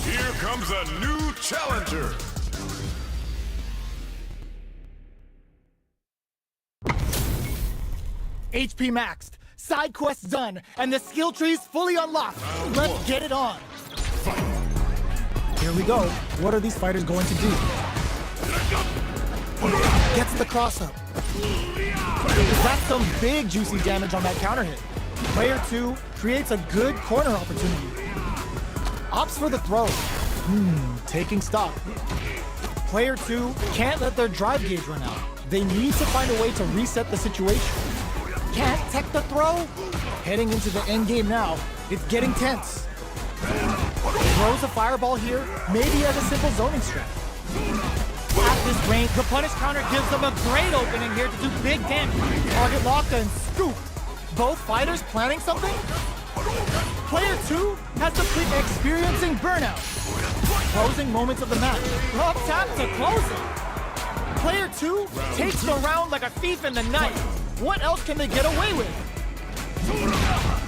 Here comes a new challenger. HP maxed, side quests done, and the skill tree's fully unlocked. Let's get it on. Here we go. What are these fighters going to do? Gets the cross up. That's some big juicy damage on that counter hit. Player 2 creates a good corner opportunity. Opts for the throw. Taking stock. Player 2 can't let their drive gauge run out. They need to find a way to reset the situation. Can't tech the throw? Heading into the end game now. It's getting tense. Throws a fireball here, maybe as a simple zoning strat. At this range, the punish counter gives them a great opening here to do big damage. Target locked and scoop. Both fighters planning something? Player 2 has the quick experiencing burnout. Closing moments of the match. Up tap to close it. Player 2 takes the round like a thief in the night. What else can they get away with?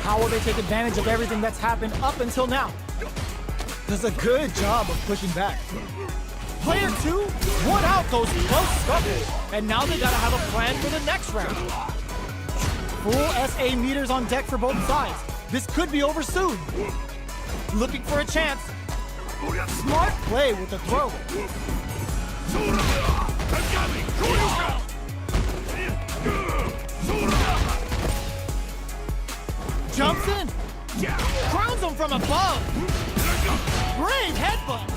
How will they take advantage of everything that's happened up until now? Does a good job of pushing back. Player 2 won out those close scuffles, and now they gotta have a plan for the next round. Full SA meters on deck for both sides. This could be over soon. Looking for a chance. Smart play with the throw. Jumps in. Crowns him from above. Great headbutt.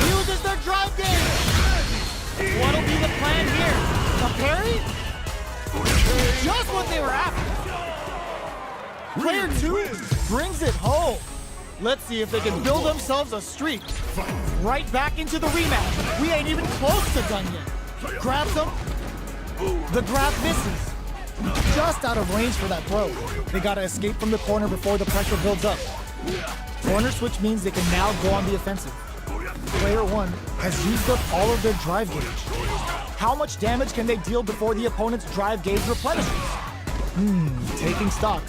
Uses their drive game. What'll be the plan here? A parry? Just what they were after. Player 2 brings it home. Let's see if they can build themselves a streak. Right back into the rematch. We ain't even close to done yet. Grabs him. The grab misses. Just out of range for that throw. They gotta escape from the corner before the pressure builds up. Corner switch means they can now go on the offensive. Player 1 has used up all of their drive gauge. How much damage can they deal before the opponent's drive gauge replenishes? Taking stock.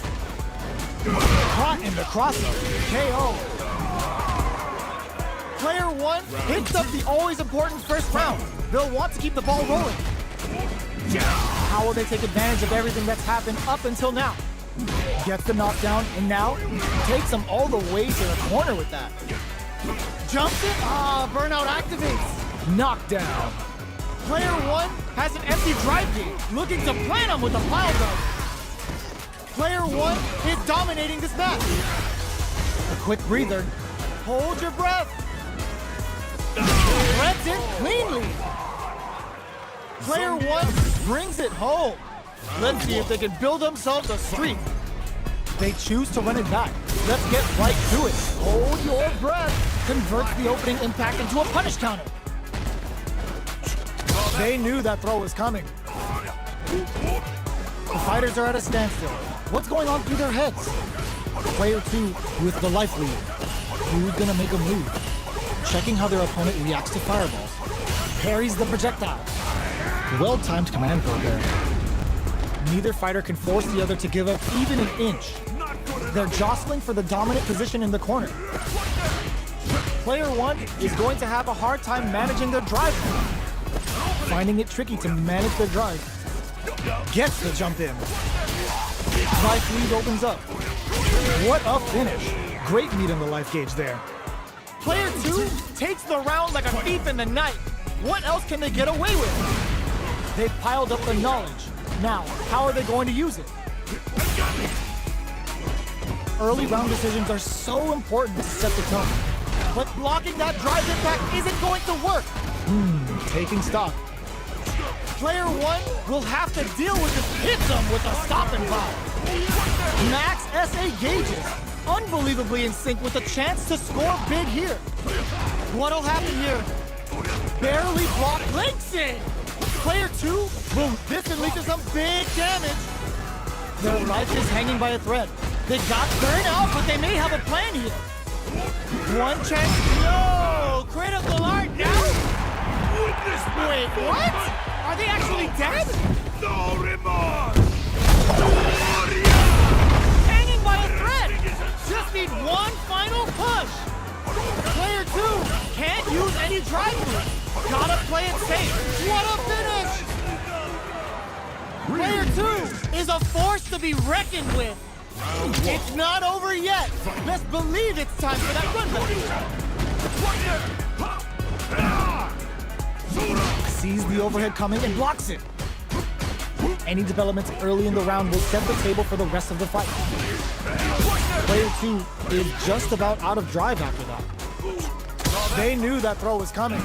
Caught in the crossup. KO. Player 1 hits up the always important first round. They'll want to keep the ball rolling. How will they take advantage of everything that's happened up until now? Gets the knockdown, and now takes them all the way to the corner with that. Jumps it. Burnout activates. Knockdown. Player 1 has an empty drive gauge, looking to plant him with a pile driver. Player 1 is dominating this match. A quick breather. Hold your breath. Threads it cleanly. Player 1 brings it home. Let's see if they can build themselves a streak. They choose to run it back. Let's get right to it. Hold your breath. Converts the opening impact into a punish counter. They knew that throw was coming. The fighters are at a standstill. What's going on through their heads? Player 2 with the life lead. Who's gonna make a move? Checking how their opponent reacts to fireballs. Parries the projectile. Well-timed command throw there. Neither fighter can force the other to give up even an inch. They're jostling for the dominant position in the corner. Player 1 is going to have a hard time managing their drive. Finding it tricky to manage their drive. Gets the jump in. Life lead opens up. What a finish. Great meat in the life gauge there. Player 2 takes the round like a thief in the night. What else can they get away with? They've piled up the knowledge. Now, how are they going to use it? Early round decisions are so important to set the tone. But blocking that drive impact isn't going to work. Taking stock. Player 1 will have to deal with this hit them with a stop and pop. Max SA gauges. Unbelievably in sync with a chance to score big here. What'll happen here? Barely blocked links in. Player 2 will this can lead to some big damage. Their life is hanging by a thread. They got burned out, but they may have a plan here. One chance. No! Critical art now? Wait, what? Are they actually dead? No remorse! Hanging by a thread! Just need one final push! Player 2 can't use any drive moves. Gotta play it safe. What a finish! Player 2 is a force to be reckoned with. It's not over yet. Let's believe it's time for that run back. Sees the overhead coming and blocks it. Any developments early in the round will set the table for the rest of the fight. Player 2 is just about out of drive after that. They knew that throw was coming.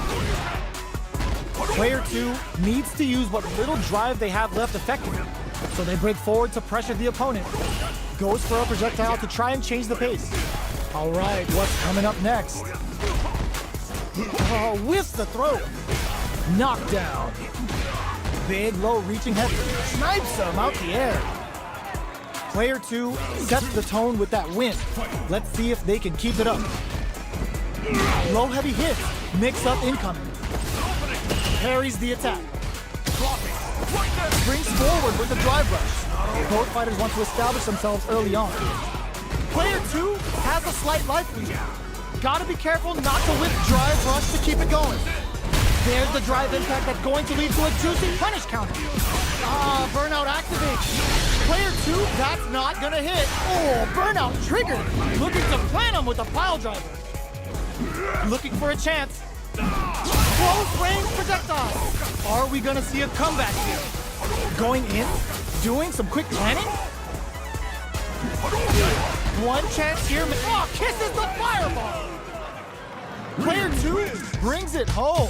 Player 2 needs to use what little drive they have left effectively. So they break forward to pressure the opponent. Goes for a projectile to try and change the pace. All right, what's coming up next? Oh, whiffs the throw. Knockdown. Big, low, reaching heavy. Snipes them out the air. Player 2 sets the tone with that win. Let's see if they can keep it up. Low, heavy hits. Mix up incoming. Parries the attack. Springs forward with the drive rush. Both fighters want to establish themselves early on. Player 2 has a slight life lead. Gotta be careful not to whip drive rush to keep it going. There's the drive impact that's going to lead to a juicy punish counter. Burnout activates. Player 2, that's not gonna hit. Oh, burnout triggered. Looking to plant him with a pile driver. Looking for a chance. Close range projectile. Are we gonna see a comeback here? Going in? Doing some quick planning? One chance here. Oh, kisses the fireball. Player 2 brings it home.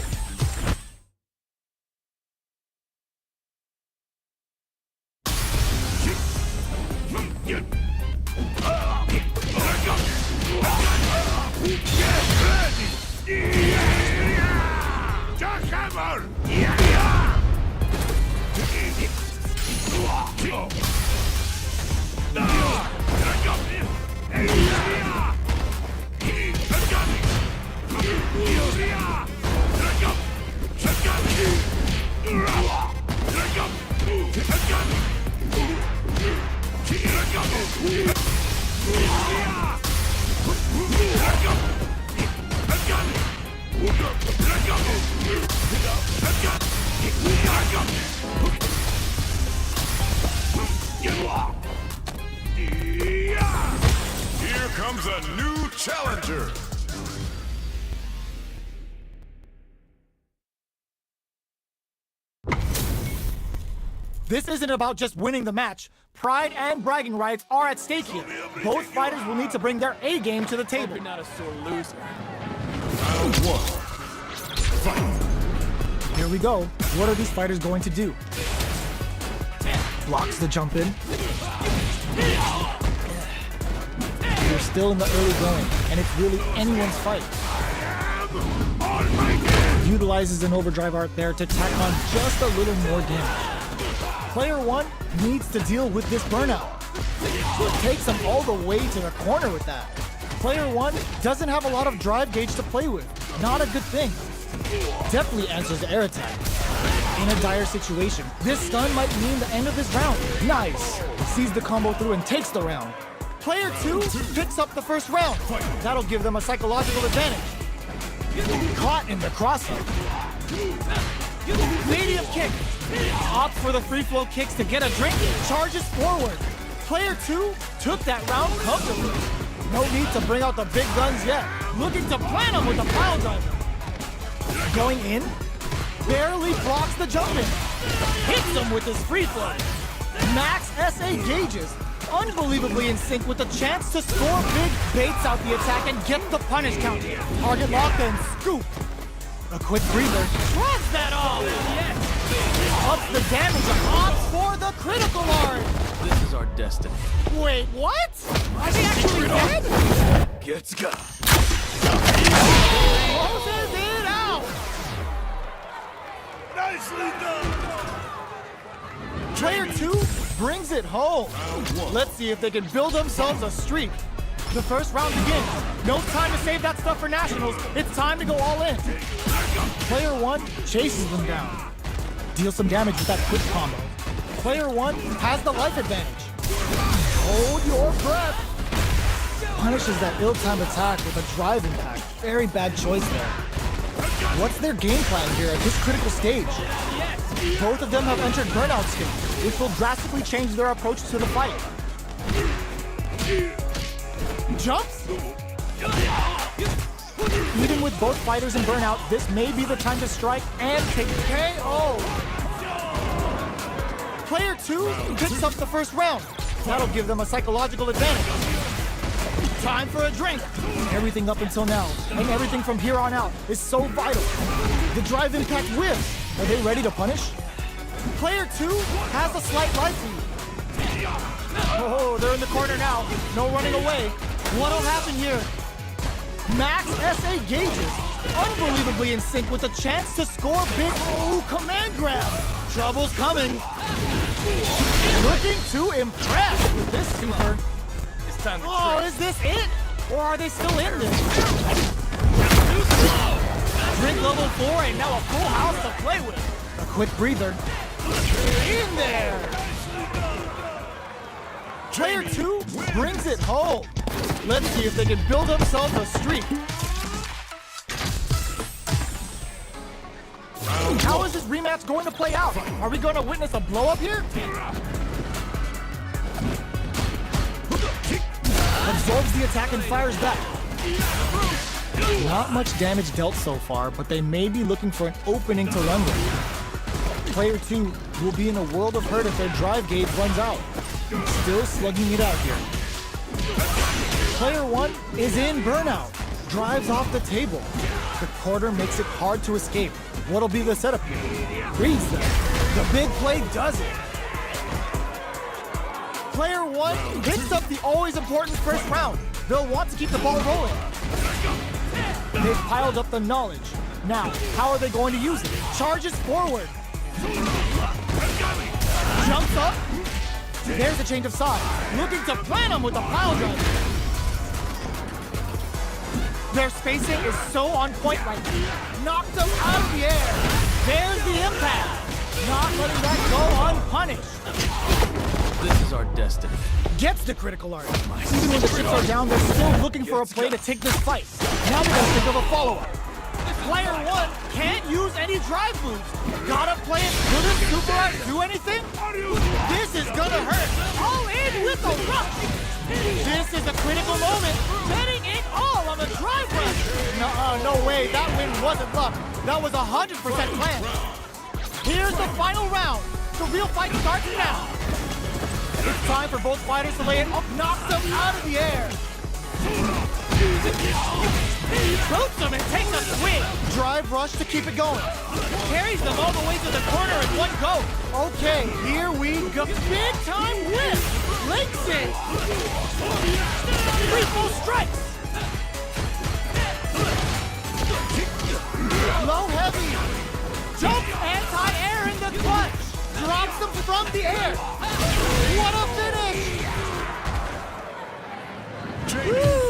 Here comes a new challenger. This isn't about just winning the match. Pride and bragging rights are at stake here. Both fighters will need to bring their A game to the table. You're not a sore loser. Round one. Fight. Here we go. What are these fighters going to do? Blocks the jump in. We're still in the early going, and it's really anyone's fight. Utilizes an overdrive art there to tack on just a little more damage. Player one needs to deal with this burnout. Takes him all the way to the corner with that. Player one doesn't have a lot of drive gauge to play with. Not a good thing. Definitely answers the air attack. In a dire situation, this stun might mean the end of this round. Nice! Sees the combo through and takes the round. Player two picks up the first round. That'll give them a psychological advantage. Caught in the crosshair. Medium kick. Opts for the free flow kicks to get a drink. Charges forward. Player two took that round comfortably. No need to bring out the big guns yet. Looking to plant him with the pile driver. Going in. Barely blocks the jump in. Hits him with his free flow. Max SA gauges. Unbelievably in sync with the chance to score big, baits out the attack and get the punish count. Target locked and scoop. A quick breather. Runs that off. Yes. Ups the damage and opts for the critical art. This is our destiny. Wait, what? Is he actually dead? Gets got. Closes it out. Nicely done! Player two brings it home. Let's see if they can build themselves a streak. The first round begins. No time to save that stuff for nationals. It's time to go all in. Player one chases them down. Deals some damage with that quick combo. Player one has the life advantage. Hold your breath. Punishes that ill-timed attack with a drive impact. Very bad choice there. What's their game plan here at this critical stage? Both of them have entered burnout stage, which will drastically change their approach to the fight. Jumps? Even with both fighters in burnout, this may be the time to strike and take KO. Player two picks up the first round. That'll give them a psychological advantage. Time for a drink. Everything up until now, and everything from here on out, is so vital. The drive impact whiffs. Are they ready to punish? Player two has a slight life lead. Oh, they're in the corner now. No running away. What'll happen here? Max SA gauges. Unbelievably in sync with the chance to score big. Oh, command grab. Trouble's coming. Looking to impress with this super. It's time to Oh, is this it? Or are they still in this? Drink level 4 and now a full house to play with. A quick breather. In there. Player two brings it home. Let's see if they can build themselves a streak. How is this rematch going to play out? Are we going to witness a blow-up here? Absorbs the attack and fires back. Not much damage dealt so far, but they may be looking for an opening to run with. Player two will be in a world of hurt if their drive gauge runs out. Still slugging it out here. Player one is in burnout. Drives off the table. The quarter makes it hard to escape. What'll be the setup here? Reads them. The big play does it. Player one hits up the always important first round. They'll want to keep the ball rolling. They've piled up the knowledge. Now, how are they going to use it? Charges forward. Jumps up. There's a change of sides. Looking to plant him with a pile driver. Their spacing is so on point right now. Knocked him out of the air. There's the impact. Not letting that go unpunished. This is our destiny. Gets the critical art. Even when the chips are down, they're still looking for a play to take this fight. Now they gotta think of a follow-up. Player one can't use any drive moves. Gotta play it. Will this super art do anything? This is gonna hurt. All in with the rush. This is a critical moment. Betting it all on the drive rush. No way. That win wasn't luck. That was 100% planned. Here's the final round. The real fight starts now. It's time for both fighters to lay it up. Knocks them out of the air. Boots him and takes a swing. Drive rush to keep it going. Carries them all the way to the corner in one go. Okay, here we go. Big time whip. Links it. 3 full strikes. Low heavy. Jump anti-air in the clutch. Drops them from the air. What a finish. Woo!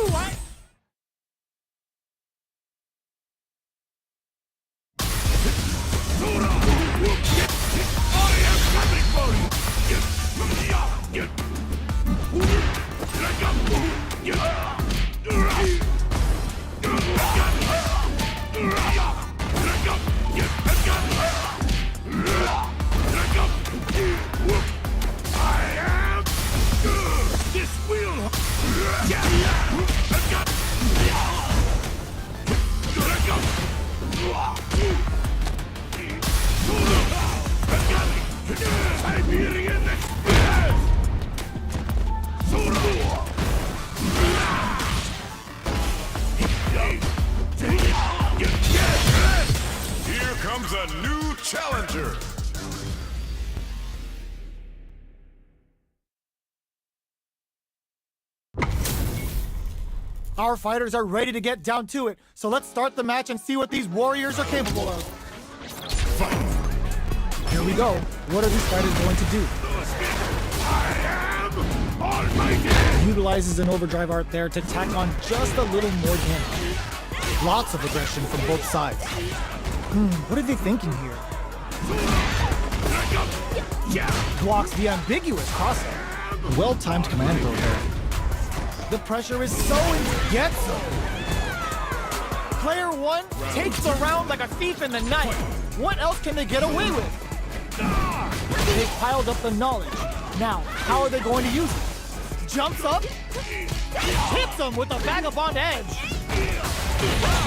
Here comes a new challenger. Our fighters are ready to get down to it, so let's start the match and see what these warriors are capable of. Here we go. What are these fighters going to do? Utilizes an overdrive art there to tack on just a little more damage. Lots of aggression from both sides. What are they thinking here? Blocks the ambiguous crossover. Well-timed command throw there. The pressure is so intense. Gets him. Player one takes the round like a thief in the night. What else can they get away with? They've piled up the knowledge. Now, how are they going to use it? Jumps up, hits him with a vagabond edge.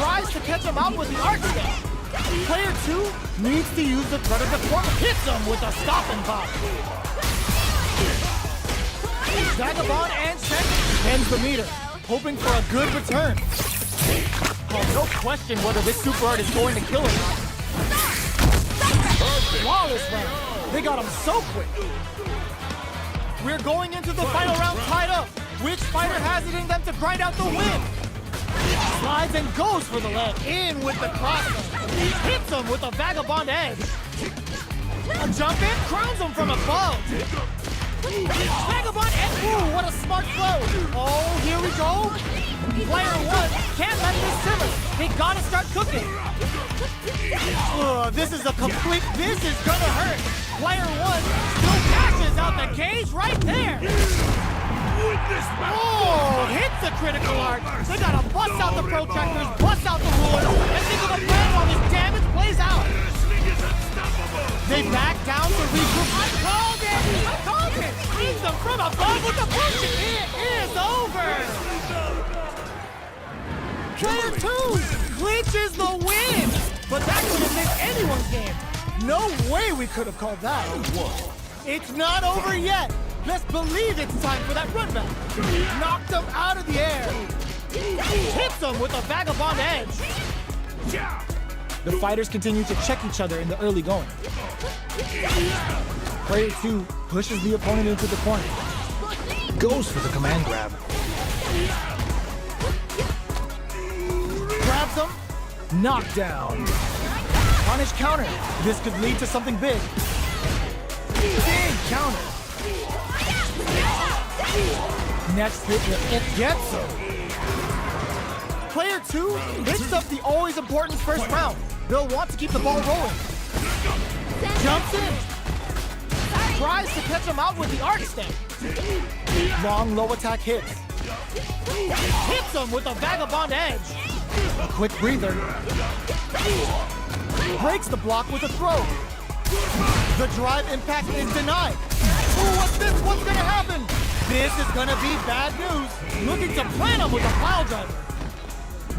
Tries to catch him out with the arc step. Player two needs to use the threat of the corner. Hits him with a stop and pop. Vagabond and check ends the meter, hoping for a good return. Oh, no question whether this super art is going to kill him. Flawless round. They got him so quick. We're going into the final round tied up. Which fighter has it in them to grind out the win? Slides and goes for the leg. In with the crossover. Hits him with a vagabond edge. A jump in crowns him from above. Vagabond edge. Ooh, what a smart throw. Oh, here we go. Player one can't let this simmer. They gotta start cooking. This is gonna hurt. Player one still dashes out the cage right there. Oh, hits the critical art. They gotta bust out the protractors, bust out the rulers, and think of a plan while this damage plays out. They back down to regroup. I called it! Brings them from above with the push. It is over. Player two clinches the win, but that could have made anyone's game. No way we could have called that. It's not over yet. Best believe it's time for that run back. Knocked him out of the air. Hits him with a vagabond edge. The fighters continue to check each other in the early going. Player two pushes the opponent into the corner. Goes for the command grab. Grabs him. Knockdown. Punish counter. This could lead to something big. Big counter. Next hit, it gets him. Player 2 picks up the always important first round. They'll want to keep the ball rolling. Jumps in. Tries to catch him out with the arc stem. Long low attack hits. Hits him with a vagabond edge. A quick breather. Breaks the block with a throw. The drive impact is denied. Ooh, what's this? What's gonna happen? This is gonna be bad news. Looking to plant him with a pile driver.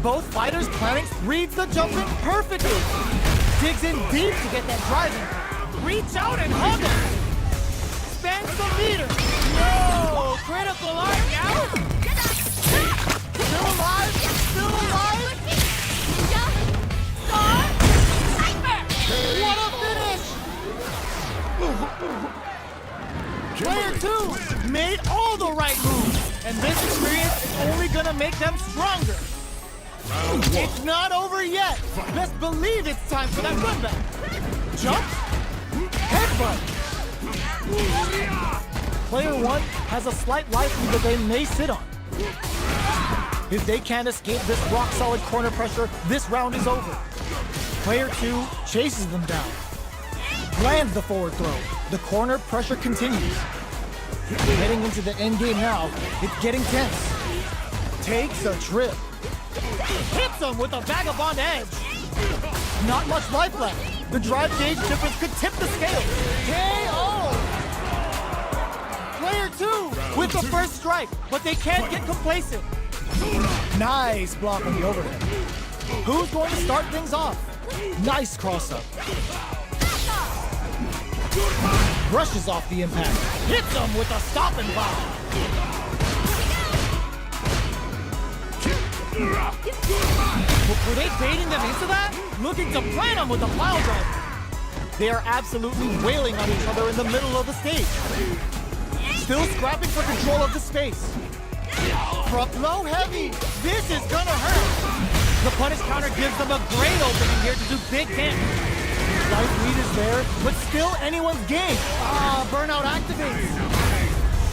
Both fighters planning, reads the jump in perfectly. Digs in deep to get that drive in. Reach out and hug him. Spans the meter. No! Critical art now? Still alive? Still alive? What a finish! Player 2 made all the right moves, and this experience is only gonna make them stronger. It's not over yet. Best believe it's time for that run back. Jump, headbutt. Player 1 has a slight life lead that they may sit on. If they can't escape this rock-solid corner pressure, this round is over. Player 2 chases them down. Lands the forward throw. The corner pressure continues. Heading into the end game now, it's getting tense. Takes a trip. Hits him with a vagabond edge. Not much life left. The drive gauge difference could tip the scale. KO! Player 2 with the first strike, but they can't get complacent. Nice block on the overhead. Who's going to start things off? Nice cross-up. Brushes off the impact. Hits him with a stop and block. Were they baiting them into that? Looking to plant them with a pile driver. They are absolutely wailing on each other in the middle of the stage. Still scrapping for control of the space. Front low heavy. This is gonna hurt. The punish counter gives them a great opening here to do big damage. Life lead is there, but still anyone's game. Burnout activates.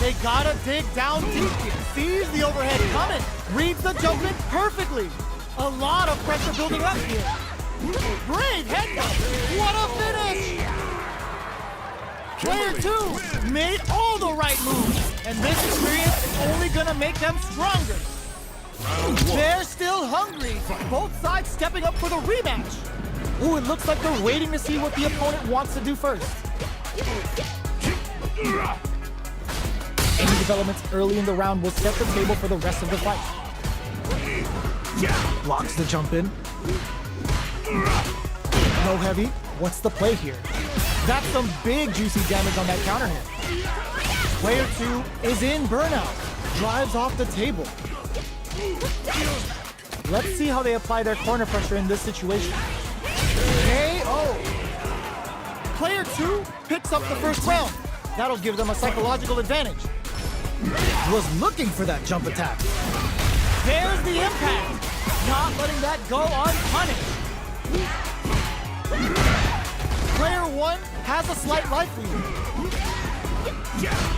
They gotta dig down deep here. Sees the overhead coming. Reads the jump in perfectly. A lot of pressure building up here. Great headbutt. What a finish! Player 2 made all the right moves, and this experience is only gonna make them stronger. They're still hungry. Both sides stepping up for the rematch. Ooh, it looks like they're waiting to see what the opponent wants to do first. Any developments early in the round will set the table for the rest of the fight. Blocks the jump in. Low heavy. What's the play here? That's some big juicy damage on that counter hit. Player 2 is in burnout. Drives off the table. Let's see how they apply their corner pressure in this situation. KO. Player 2 picks up the first round. That'll give them a psychological advantage. Was looking for that jump attack. There's the impact. Not letting that go unpunished. Player 1 has a slight life lead.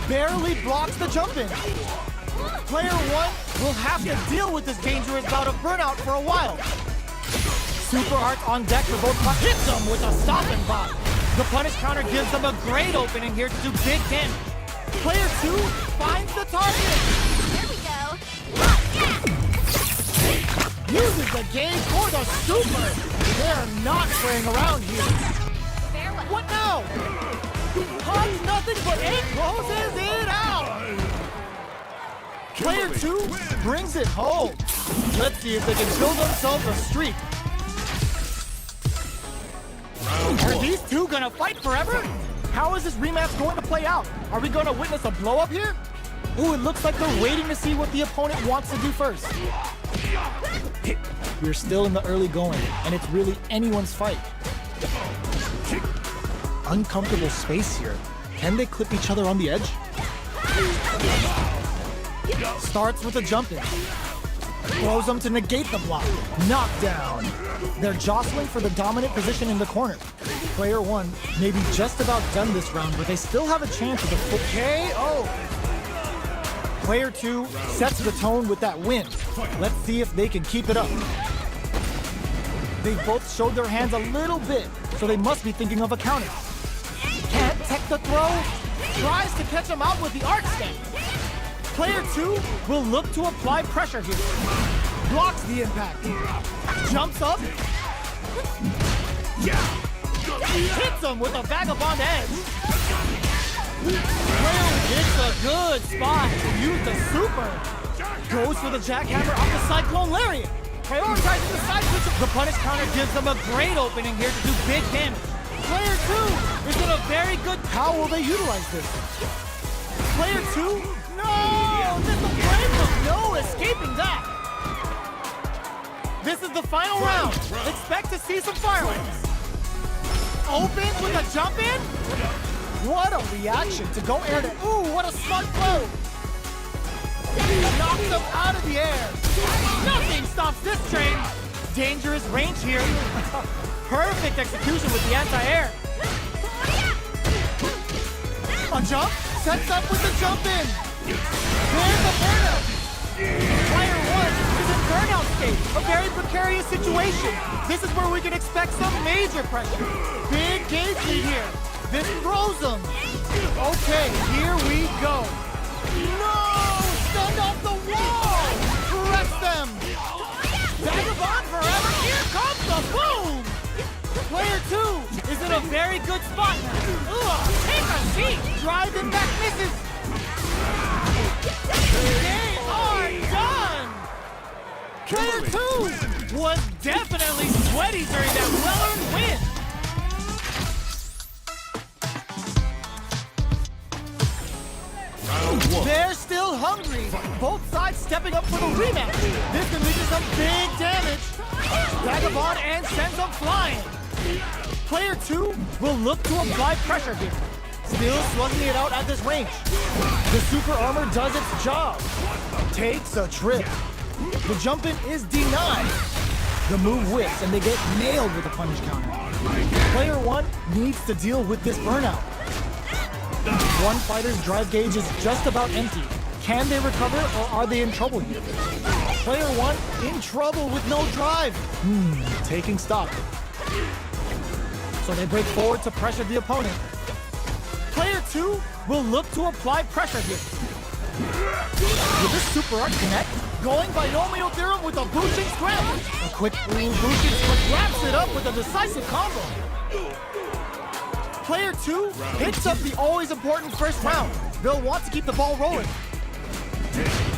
Barely blocks the jump in. Player 1 will have to deal with this dangerous bout of burnout for a while. Super art on deck for both parties. Hits them with a stop and block. The punish counter gives them a great opening here to do big damage. Player 2 finds the target. Here we go. Uses the gauge for the super. They're not playing around here. Farewell. What now? Hugs nothing but it closes it out. Player 2 brings it home. Let's see if they can build themselves a streak. Are these two gonna fight forever? How is this rematch going to play out? Are we gonna witness a blow up here? Ooh, it looks like they're waiting to see what the opponent wants to do first. We're still in the early going, and it's really anyone's fight. Uncomfortable space here. Can they clip each other on the edge? Starts with a jump in. Throws them to negate the block. Knockdown. They're jostling for the dominant position in the corner. Player 1 may be just about done this round, but they still have a chance of a full KO. Player 2 sets the tone with that win. Let's see if they can keep it up. They both showed their hands a little bit, so they must be thinking of a counter. Can't tech the throw. Tries to catch him out with the arc step. Player 2 will look to apply pressure here. Blocks the impact. Jumps up. Hits him with a vagabond edge. Player hits a good spot to use the super. Goes for the jackhammer off the Cyclone Lariat. Prioritizing the side switch. The punish counter gives them a great opening here to do big damage. Player 2 is in a very good... How will they utilize this? Player 2? No! There's the flame hook. No escaping that. This is the final round. Expect to see some fireworks. Opens with a jump in. What a reaction to go air to... Ooh, what a smart blow. Knocks him out of the air. Nothing stops this train. Dangerous range here. Perfect execution with the anti-air. A jump. Sets up with the jump in. There's the burnout. Player 1 is in burnout state. A very precarious situation. This is where we can expect some major pressure. Big gauge lead here. This throws him. Okay, here we go. No! Send off the wall! Press them! Vagabond forever! Here comes the boom! Player 2 is in a very good spot now. Ugh, take a seat! Driving back misses! They are done! Player 2 was definitely sweaty during that well-earned win! They're still hungry. Both sides stepping up for the rematch. This can lead to some big damage. Vagabond and sends them flying. Player 2 will look to apply pressure here. Still slugging it out at this range. The super armor does its job. Takes a trip. The jump in is denied. The move whiffs and they get nailed with a punish counter. Player 1 needs to deal with this burnout. One fighter's drive gauge is just about empty. Can they recover or are they in trouble here? Player 1 in trouble with no drive. Taking stock. So they break forward to pressure the opponent. Player 2 will look to apply pressure here. Will this super art connect? Going binomial theorem with a Bushin scramble. A quick Bushin switch wraps it up with a decisive combo. Player 2 hits up the always important first round. They'll want to keep the ball rolling.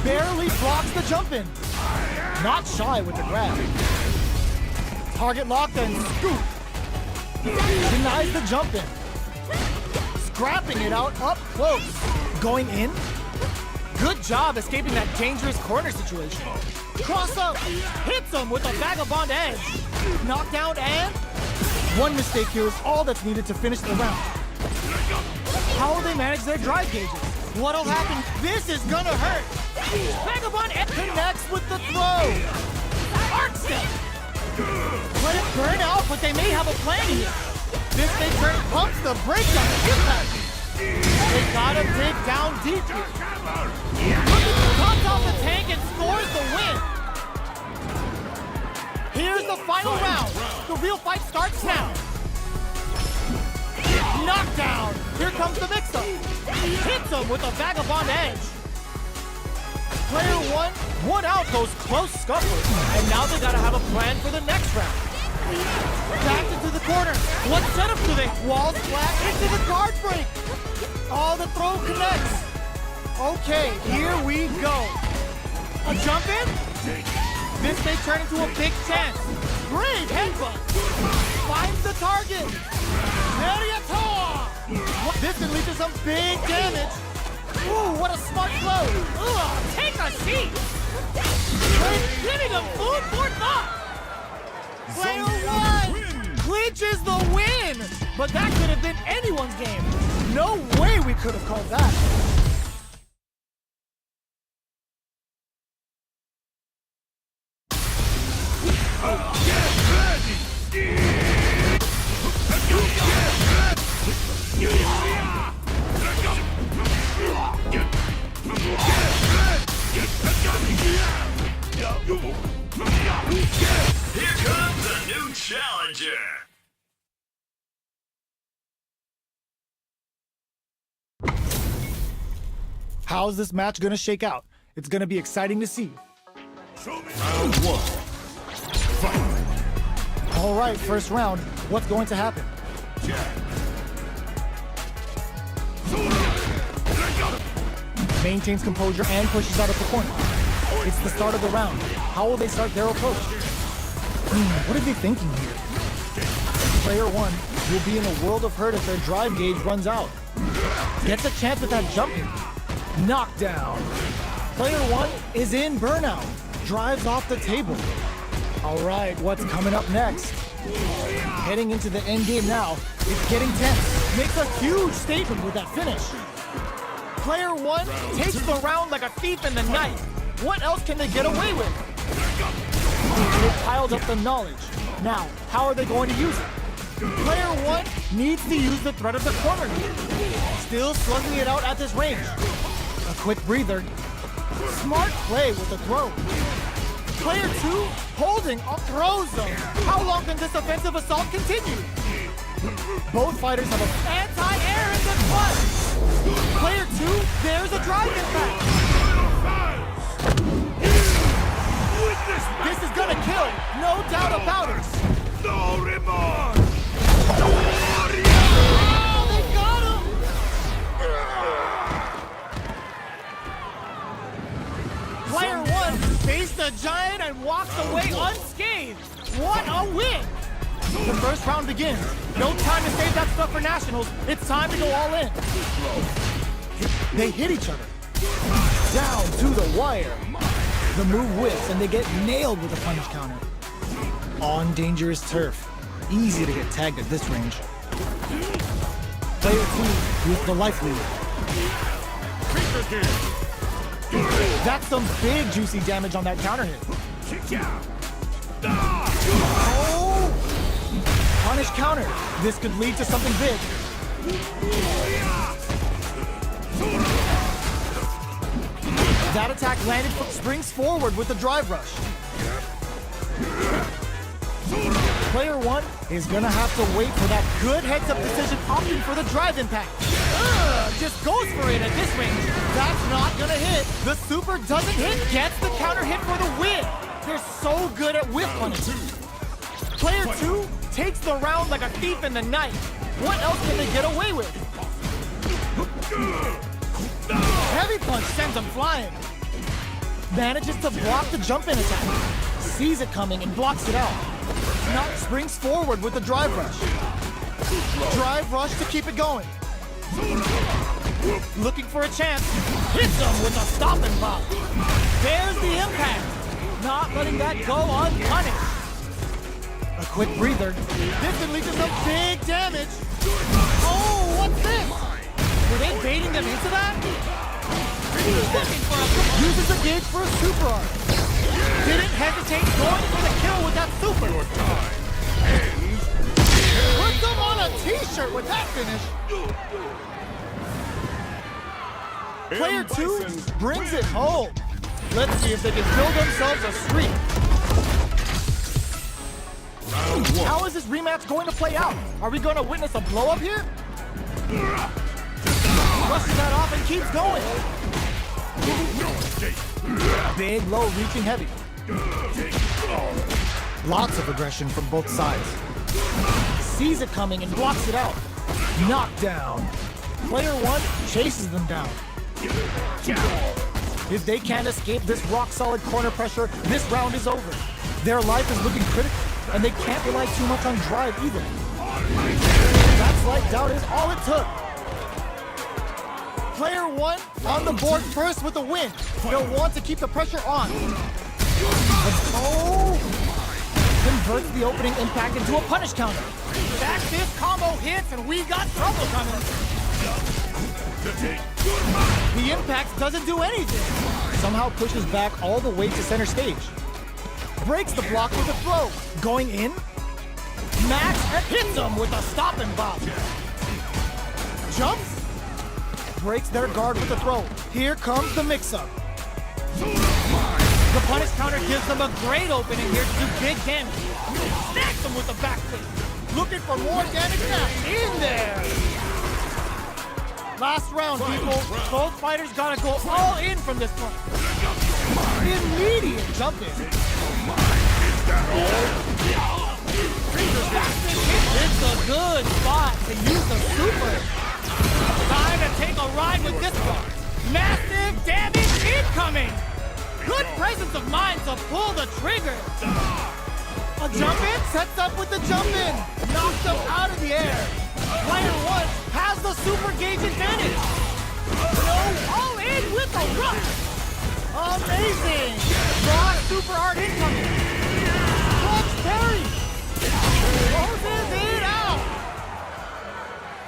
Barely blocks the jump in. Not shy with the grab. Target locked and scoop. Denies the jump in. Scrapping it out up close. Going in. Good job escaping that dangerous corner situation. Cross up. Hits him with a vagabond edge. Knockdown and... One mistake here is all that's needed to finish the round. How will they manage their drive gauges? What'll happen? This is gonna hurt. Vagabond connects with the throw. Arc step. Let it burn out, but they may have a plan here. This may turn pumps the brakes on the impact. They gotta dig down deep here. Comes off the tank and scores the win. Here's the final round. The real fight starts now. Knockdown. Here comes the mix-up. Hits him with a vagabond edge. Player 1 won out those close scuffles. And now they gotta have a plan for the next round. Back into the corner. What setup do they? Walls flat into the guard break. Oh, the throw connects. Okay, here we go. A jump in? This may turn into a big chance. Great headbutt. Finds the target. This can lead to some big damage. Ooh, what a smart blow. Ugh, take a seat. They're giving him food for thought. Player 1 clinches the win. But that could have been anyone's game. No way we could have called that. Here comes a new challenger. How's this match gonna shake out? It's gonna be exciting to see. Round one. Fight. All right, first round. What's going to happen? Maintains composure and pushes out of the corner. It's the start of the round. How will they start their approach? What are they thinking here? Player one will be in a world of hurt if their drive gauge runs out. Gets a chance with that jump hit. Knockdown. Player one is in burnout. Drives off the table. All right, what's coming up next? Heading into the end game now. It's getting tense. Makes a huge statement with that finish. Player one takes the round like a thief in the night. What else can they get away with? They piled up the knowledge. Now, how are they going to use it? Player one needs to use the threat of the corner here. Still slugging it out at this range. A quick breather. Smart play with the throw. Player two holding a throw zone. How long can this offensive assault continue? Both fighters have an anti-air in the clutch. Player two, there's a drive impact. This is gonna kill, no doubt about it. No remorse! Oh, they got him! Player one faced the giant and walks away unscathed. What a win! The first round begins. No time to save that stuff for nationals. It's time to go all in. They hit each other. Down to the wire. The move whips and they get nailed with a punish counter. On dangerous turf. Easy to get tagged at this range. Player two with the life lead. That's some big juicy damage on that counter hit. Oh! Punish counter. This could lead to something big. That attack landed, springs forward with the drive rush. Player one is gonna have to wait for that good heads-up decision, opting for the drive impact. Just goes for it at this range. That's not gonna hit. The super doesn't hit, gets the counter hit for the win. They're so good at whiff punish. Player two takes the round like a thief in the night. What else can they get away with? Heavy punch sends him flying. Manages to block the jump-in attack. Sees it coming and blocks it out. Now springs forward with the drive rush. Drive rush to keep it going. Looking for a chance. Hits him with a stop and pop. There's the impact. Not letting that go unpunished. A quick breather. This could lead to some big damage. Oh, what's this? Were they baiting them into that? Uses the gauge for a super arc. Didn't hesitate, going for the kill with that super. Puts them on a t-shirt with that finish. Player two brings it home. Let's see if they can build themselves a streak. How is this rematch going to play out? Are we going to witness a blow-up here? Brushes that off and keeps going. Big, low, reaching heavy. Lots of aggression from both sides. Sees it coming and blocks it out. Knockdown. Player one chases them down. If they can't escape this rock-solid corner pressure, this round is over. Their life is looking critical, and they can't rely too much on drive either. That slight doubt is all it took. Player one on the board first with a win. They'll want to keep the pressure on. Oh! Converts the opening impact into a punish counter. Back this combo hits and we got trouble coming. The impact doesn't do anything. Somehow pushes back all the way to center stage. Breaks the block with a throw. Going in. Max and hits him with a stop and bop. Jumps. Breaks their guard with a throw. Here comes the mix-up. The punish counter gives them a great opening here to do big damage. Snacks them with the backflip. Looking for more damage now. In there. Last round, people. Both fighters gotta go all in from this one. Immediate jump in. It's a good spot to use the super. Time to take a ride with this one. Massive damage incoming. Good presence of mind to pull the trigger. A jump in, sets up with the jump in. Knocks them out of the air. Player one has the super gauge advantage. No, all in with a rush. Amazing. Raw super art incoming. Clutch parry. Closes it out.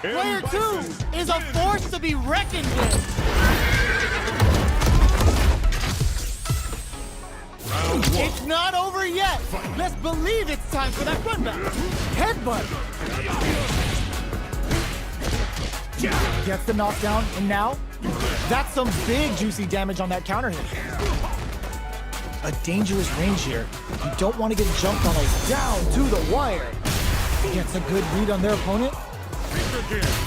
Player two is a force to be reckoned with. It's not over yet. Let's believe it's time for that run back. Headbutt. Gets the knockdown, and now that's some big juicy damage on that counter hit. A dangerous range here. You don't want to get jumped on a down to the wire. Gets a good read on their opponent.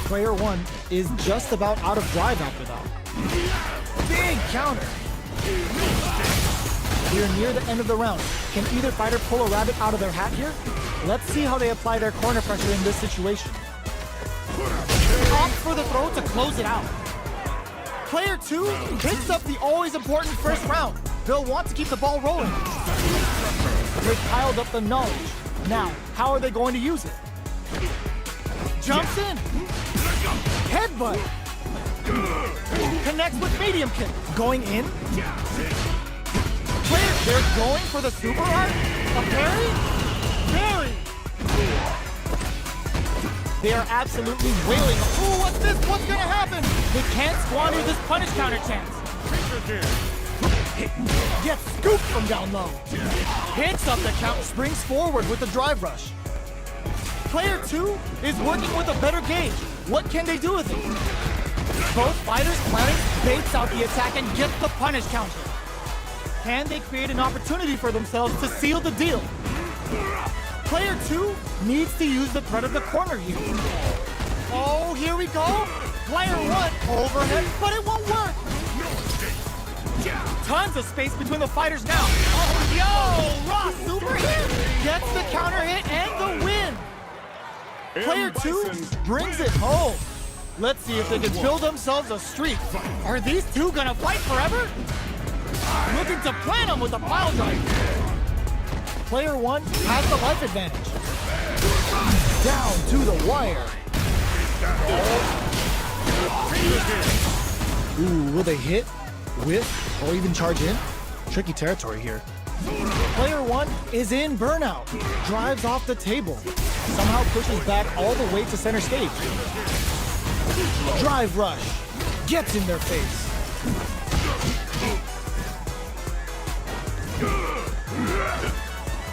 Player one is just about out of drive after that. Big counter. We're near the end of the round. Can either fighter pull a rabbit out of their hat here? Let's see how they apply their corner pressure in this situation. Opts for the throw to close it out. Player two picks up the always important first round. They'll want to keep the ball rolling. They've piled up the knowledge. Now, how are they going to use it? Jumps in. Headbutt. Connects with medium kick. Going in. They're going for the super art? A parry? Parry! They are absolutely wailing. Ooh, what's this? What's gonna happen? They can't squander this punish counter chance. Gets scooped from down low. Hits up the count, springs forward with the drive rush. Player two is working with a better gauge. What can they do with it? Both fighters planning, baits out the attack and gets the punish counter. Can they create an opportunity for themselves to seal the deal? Player two needs to use the threat of the corner here. Oh, here we go. Player one overhead, but it won't work. Tons of space between the fighters now. Oh, yo, raw super hit. Gets the counter hit and the win. Player two brings it home. Let's see if they can build themselves a streak. Are these two gonna fight forever? Looking to plant him with a pile drive. Player one has the life advantage. Down to the wire. Ooh, will they hit, whiff, or even charge in? Tricky territory here. Player one is in burnout. Drives off the table. Somehow pushes back all the way to center stage. Drive rush. Gets in their face.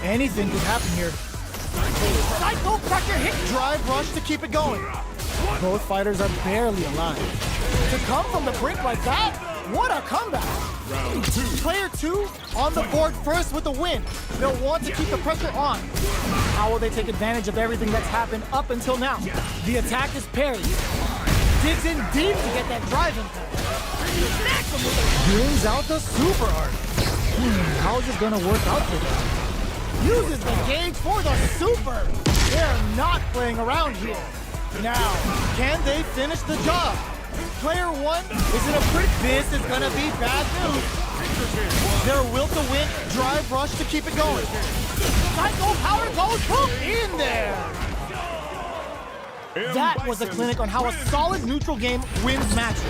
Anything could happen here. Psycho Cracker hit drive rush to keep it going. Both fighters are barely alive. To come from the brink like that, what a comeback. Player two on the board first with the win. They'll want to keep the pressure on. How will they take advantage of everything that's happened up until now? The attack is parried. Digs in deep to get that drive impact. Brings out the super art. How is this gonna work out for them? Uses the gauge for the super. They're not playing around here. Now, can they finish the job? Player one is in a pretty. This is gonna be bad news. Their will to win, drive rush to keep it going. Psycho power goes boom in there. That was a clinic on how a solid neutral game wins matches.